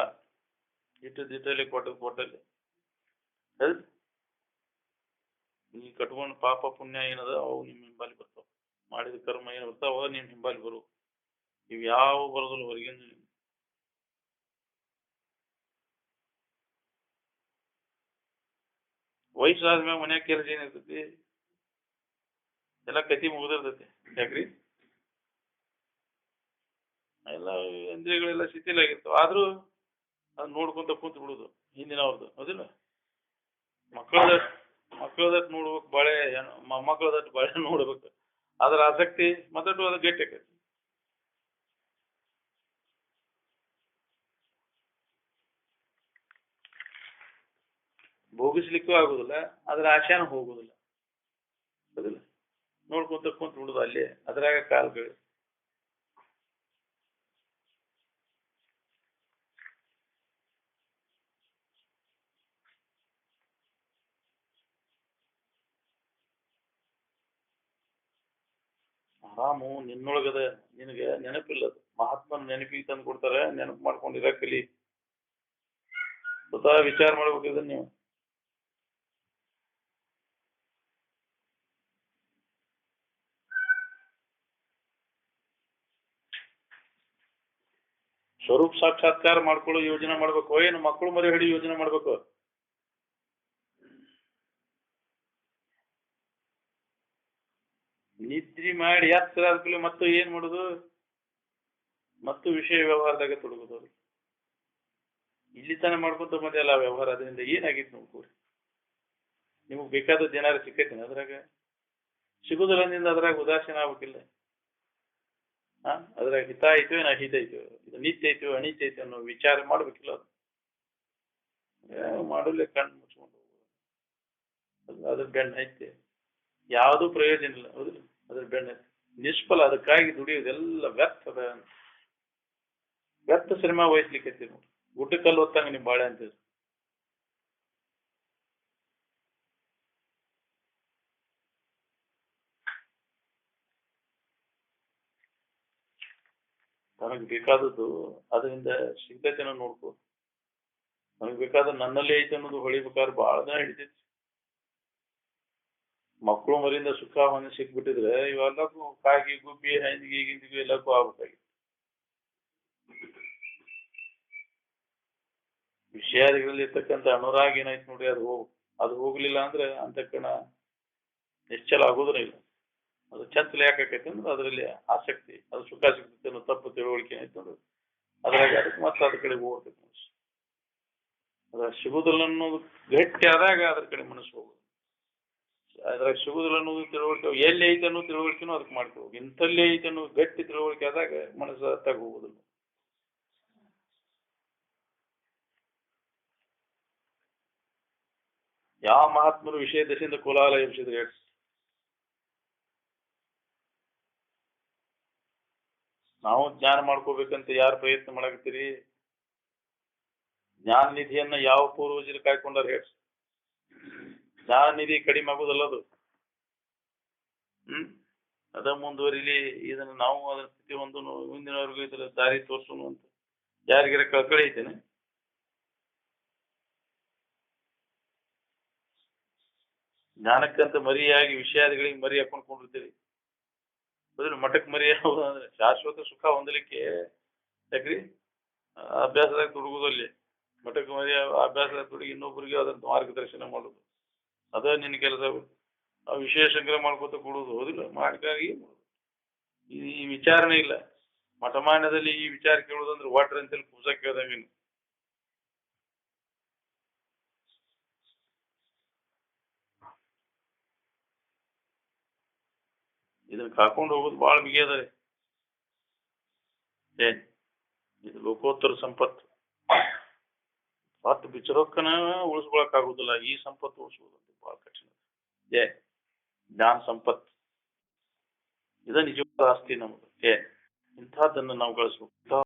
ಇಟ್ಟಲ್ಲಿ ಕೊಟ್ಟಲ್ಲಿ ಹೌದು. ನೀ ಕಟ್ಕೊಂಡು ಪಾಪ ಪುಣ್ಯ ಏನದ ಅವು ನಿಮ್ಮ ಹಿಂಬಾಲಿ ಬರ್ತಾವ, ಮಾಡಿದ ಕರ್ಮ ಏನು ಬರ್ತಾವ ನಿಮ್ ಹಿಂಬಾಲಿ ಬರು. ಇವ್ ಯಾವ ಬರೋದಿಲ್ಲ ಹೊರಗಿನ. ವಯಸ್ಸಾದ್ಮ್ಯಾಗ ಮನ್ಯಾಗ ಕೆಲಸ ಏನಿರ್ತೈತಿ, ಎಲ್ಲ ಕತಿ ಮುಗಿದಿರ್ತೈತಿ. ಯಾಕ್ರಿ ಎಲ್ಲ ಇಂದ್ರಿಯಗಳೆಲ್ಲ ಶಿಥಿಲಾಗಿರ್ತಾವ. ಆದ್ರೂ ಅದ್ ನೋಡ್ಕೊಂತ ಕುಂತ ಬಿಡುದು ಹಿಂದಿನವ್ರದ್ದು, ಹೌದಿಲ್ಲ. ಮಕ್ಕಳದಟ್ಟು ನೋಡ್ಬೇಕು, ಬಾಳೆ ಮೊಮ್ಮಕ್ಕಳದಟ್ಟು ಬಾಳೆ ನೋಡ್ಬೇಕು. ಅದ್ರ ಆಸಕ್ತಿ ಮತ್ತಟ್ಟು ಅದು ಗಟ್ಟಿ ಆಕೈತಿ. ಭೋಗಿಸ್ಲಿಕ್ಕೂ ಆಗುದಿಲ್ಲ, ಅದ್ರ ಆಶಾನು ಹೋಗುದಿಲ್ಲ, ಹೌದಿಲ್ಲ. ನೋಡ್ಕೊಂತ ಕುಂತ ಬಿಡುದು ಅಲ್ಲಿ, ಅದ್ರಾಗ ಕಾಲ್ಗಳು. ಆರಾಮು ನಿನ್ನೊಳಗದ, ನಿನಗೆ ನೆನಪಿಲ್ಲದು. ಮಹಾತ್ಮನ ನೆನಪಿಗೆ ತಂದು ಕೊಡ್ತಾರೆ, ನೆನಪು ಮಾಡ್ಕೊಂಡಿರ ಕಲಿ. ಸ್ವತಃ ವಿಚಾರ ಮಾಡ್ಬೇಕಿದ ನೀವು. ಸ್ವರೂಪ ಸಾಕ್ಷಾತ್ಕಾರ ಮಾಡ್ಕೊಳ್ಳೋ ಯೋಜನೆ ಮಾಡ್ಬೇಕು, ಏನು ಮಕ್ಕಳು ಮರಿ ಹಿಡಿ ಯೋಜನೆ ಮಾಡ್ಬೇಕು. ನಿದ್ರಿ ಮಾಡಿ ಎತ್ತರ ಆದ್ಕೂಲೆ ಮತ್ತು ಏನ್ ಮಾಡುದು, ಮತ್ತು ವಿಷಯ ವ್ಯವಹಾರದಾಗ ತೊಡಗುದು. ಇಲ್ಲಿ ತಾನೇ ಮಾಡ್ಕೊಂತ ಮಧ್ಯ ಅಲ್ಲ ವ್ಯವಹಾರ. ಅದರಿಂದ ಏನಾಗಿತ್ತು ನೋಡ್ಕೋರಿ. ನಿಮಗ್ ಬೇಕಾದದ್ದು ಏನಾರು ಸಿಕ್ಕೈತೇನೆ ಅದ್ರಾಗ? ಸಿಗುದಿಲ್ಲ ಅಂದಿಂದ ಅದ್ರಾಗ ಉದಾಸೀನ ಆಗ್ಬೇಕಿಲ್ಲ. ಅದ್ರಾಗ ಹಿತ ಐತೋ ಏನ ಅಹಿತ ಐತೋ, ಇದು ನಿತ್ಯ ಐತೋ ಅನಿತ್ಯ ಐತೋ ಅನ್ನೋ ವಿಚಾರ ಮಾಡ್ಬೇಕಿಲ್ಲ. ಅದು ಮಾಡಲೇ ಕಣ್ಣು ಮುಚ್ಕೊಂಡು ಹೋಗುದು. ಅದ್ರ ಬೆಣ್ಣ ಐತೆ, ಯಾವ್ದು ಪ್ರಯೋಜನ ಇಲ್ಲ, ಹೌದಿಲ್ಲ. ಅದ್ರ ಬೆಣ್ಣ ನಿಷ್ಫಲ. ಅದಕ್ಕಾಗಿ ದುಡಿಯೋದೆಲ್ಲ ವ್ಯರ್ಥದ, ವ್ಯರ್ಥ ಶ್ರಮ ವಹಿಸ್ಲಿಕ್ಕೆ ನೋಡಿ. ಗುಡ್ಡಕ್ಕಲ್ಲಿ ಹೊತ್ತಂಗ ನಿಮ್ ಬಾಳೆ ಅಂತ. ನನಗ್ ಬೇಕಾದದ್ದು ಅದರಿಂದ ಸಿಗ್ತೈತೆನ ನೋಡ್ಕೋ. ನನಗ್ ಬೇಕಾದ ನನ್ನಲ್ಲೇ ಐತೆ ಅನ್ನೋದು ಹೊಳಿಬೇಕಾದ್ರೆ ಬಹಳ ದಿನ ಹಿಡಿತೈತಿ. ಮಕ್ಕಳು ಮರಿಂದ ಸುಖ ಹೊಂದಿ ಸಿಕ್ಬಿಟ್ಟಿದ್ರೆ ಇವೆಲ್ಲಕ್ಕೂ ಕಾಗಿ ಗುಬ್ಬಿ ಹಂದಿಗೆ ಗಿಂದಿಗೆ ಎಲ್ಲಕ್ಕೂ ಆಗ್ಬೇಕಾಗಿತ್ತು. ವಿಷಯಾದಿಗಳಲ್ಲಿ ಇರ್ತಕ್ಕಂಥ ಅನುರಾಗ ಏನಾಯ್ತು ನೋಡಿ, ಅದು ಹೋಗ್ಲಿಲ್ಲ ಅಂದ್ರೆ ಅಂತಕ್ಕಣ ನಿಶ್ಚಲ ಆಗೋದ್ರ ಇಲ್ಲ. ಅದು ಚಂಚಲ ಯಾಕೈತಿ ಅಂದ್ರೆ ಅದರಲ್ಲಿ ಆಸಕ್ತಿ, ಅದು ಸುಖ ಸಿಗ್ತೈತೆ ಅನ್ನೋ ತಪ್ಪು ತಿಳುವಳಿಕೆ ಆಯ್ತು ಅಂದ್ರೆ ಅದ್ರಾಗ ಅದಕ್ಕೆ ಮತ್ತೆ ಅದ್ರ ಕಡೆ ಹೋಗ್ತೈತಿ ಮನಸ್ಸು. ಅದ್ರ ಸಿಗುದಿಲ್ಲ ಅನ್ನೋದು ಗಟ್ಟಿ ಆದಾಗ ಅದ್ರ ಕಡೆ ಮನಸ್ಸು ಹೋಗುದು. ಅದ್ರಾಗ ಸಿಗುದಿಲ್ಲ ಅನ್ನೋದು ತಿಳುವಳಿಕೆ, ಎಲ್ಲಿ ಐತೆ ಅನ್ನೋ ತಿಳುವಳಿಕೆನೂ ಅದಕ್ಕೆ ಮಾಡ್ಕೋಬೇಕು. ಇಂಥಲ್ಲಿ ಐತೆ ಅನ್ನೋ ಗಟ್ಟಿ ತಿಳುವಳಿಕೆ ಆದಾಗ ಮನಸ್ಸು ಹತ್ತಾಗ ಹೋಗುದಿಲ್ಲ. ಯಾವ ಮಹಾತ್ಮರು ವಿಷಯ ದಶೆಯಿಂದ ಕುಲಾಲ ಎಬ್ಸಿದ್ರೆ ಹೇಳಿ. ನಾವು ಜ್ಞಾನ ಮಾಡ್ಕೋಬೇಕಂತ ಯಾರು ಪ್ರಯತ್ನ ಮಾಡಾಕತ್ತೀರಿ? ಜ್ಞಾನ ನಿಧಿಯನ್ನ ಯಾವ ಪೂರ್ವಜರು ಕಾಯ್ಕೊಂಡಾರ ಹೇಳಿ. ಜ್ಞಾನ ನಿಧಿ ಕಡಿಮೆ ಆಗುದಲ್ಲದು. ಅದ ಮುಂದುವರಿಲಿ. ಇದನ್ನ ನಾವು ಅದನ್ನ ಸ್ಥಿತಿ ಒಂದು ಮುಂದಿನವರೆಗೂ ಇದ್ರ ದಾರಿ ತೋರ್ಸೋನು ಅಂತ ಯಾರಿಗಾರ ಕಳ್ಕಳಿ ಐತೇನೆ? ಜ್ಞಾನಕ್ಕಂತ ಮರಿಯಾಗಿ ವಿಷಯಾದಿಗಳಿಗೆ ಮರಿ ಹಾಕೊಂಡ್ಕೊಂಡಿರ್ತೀರಿ. ಬದಲು ಮಠಕ್ಕೆ ಮರಿ ಅಂದ್ರೆ ಶಾಶ್ವತ ಸುಖ ಹೊಂದಲಿಕ್ಕೆ ಯಾಕ್ರಿ ಅಭ್ಯಾಸದಾಗ ತೊಡಗುದಲ್ಲಿ. ಮಠಕ್ಕೆ ಮರಿ ಅಭ್ಯಾಸದಾಗ ತೊಡಗಿ ಇನ್ನೊಬ್ಬರಿಗೆ ಅದಂತ ಮಾರ್ಗದರ್ಶನ ಮಾಡೋದು, ಅದ ನಿನ್ನ ಕೆಲಸ. ಆ ವಿಷಯ ಸಂಗ್ರಹ ಮಾಡ್ಕೊತ ಕೊಡುದು, ಹೌದಿಲ್ಲ. ಮಾಡ್ಕಾಗಿ ಈ ವಿಚಾರಣೆ ಇಲ್ಲ. ಮಠಮಾನ್ಯದಲ್ಲಿ ಈ ವಿಚಾರ ಕೇಳುದಂದ್ರೆ ವಾಟ್ರ್ ಅಂತೇಳಿ ಪೂಜಾ ಕೇಳ್ದಂಗೆ. ಇದನ್ನ ಕಾಕೊಂಡು ಹೋಗೋದು ಬಹಳ ಬಿಗಿಯದ. ಏನ್ ಇದು ಲೋಕೋತ್ತರ ಸಂಪತ್ತು. ಹತ್ತು ಬಿಚ್ಚರೊಕ್ಕನ ಉಳಿಸ್ಕೊಳಕ್ ಆಗುದಿಲ್ಲ, ಈ ಸಂಪತ್ತು ಉಳಿಸುವುದಂತ ಬಹಳ ಕಠಿಣ. ಜ್ಞಾನ ಸಂಪತ್ತು ಇದ ನಿಜವಾದ ಆಸ್ತಿ ನಮ್ದು. ಇಂಥದ್ದನ್ನು ನಾವು ಗಳಿಸ್ಬೇಕು.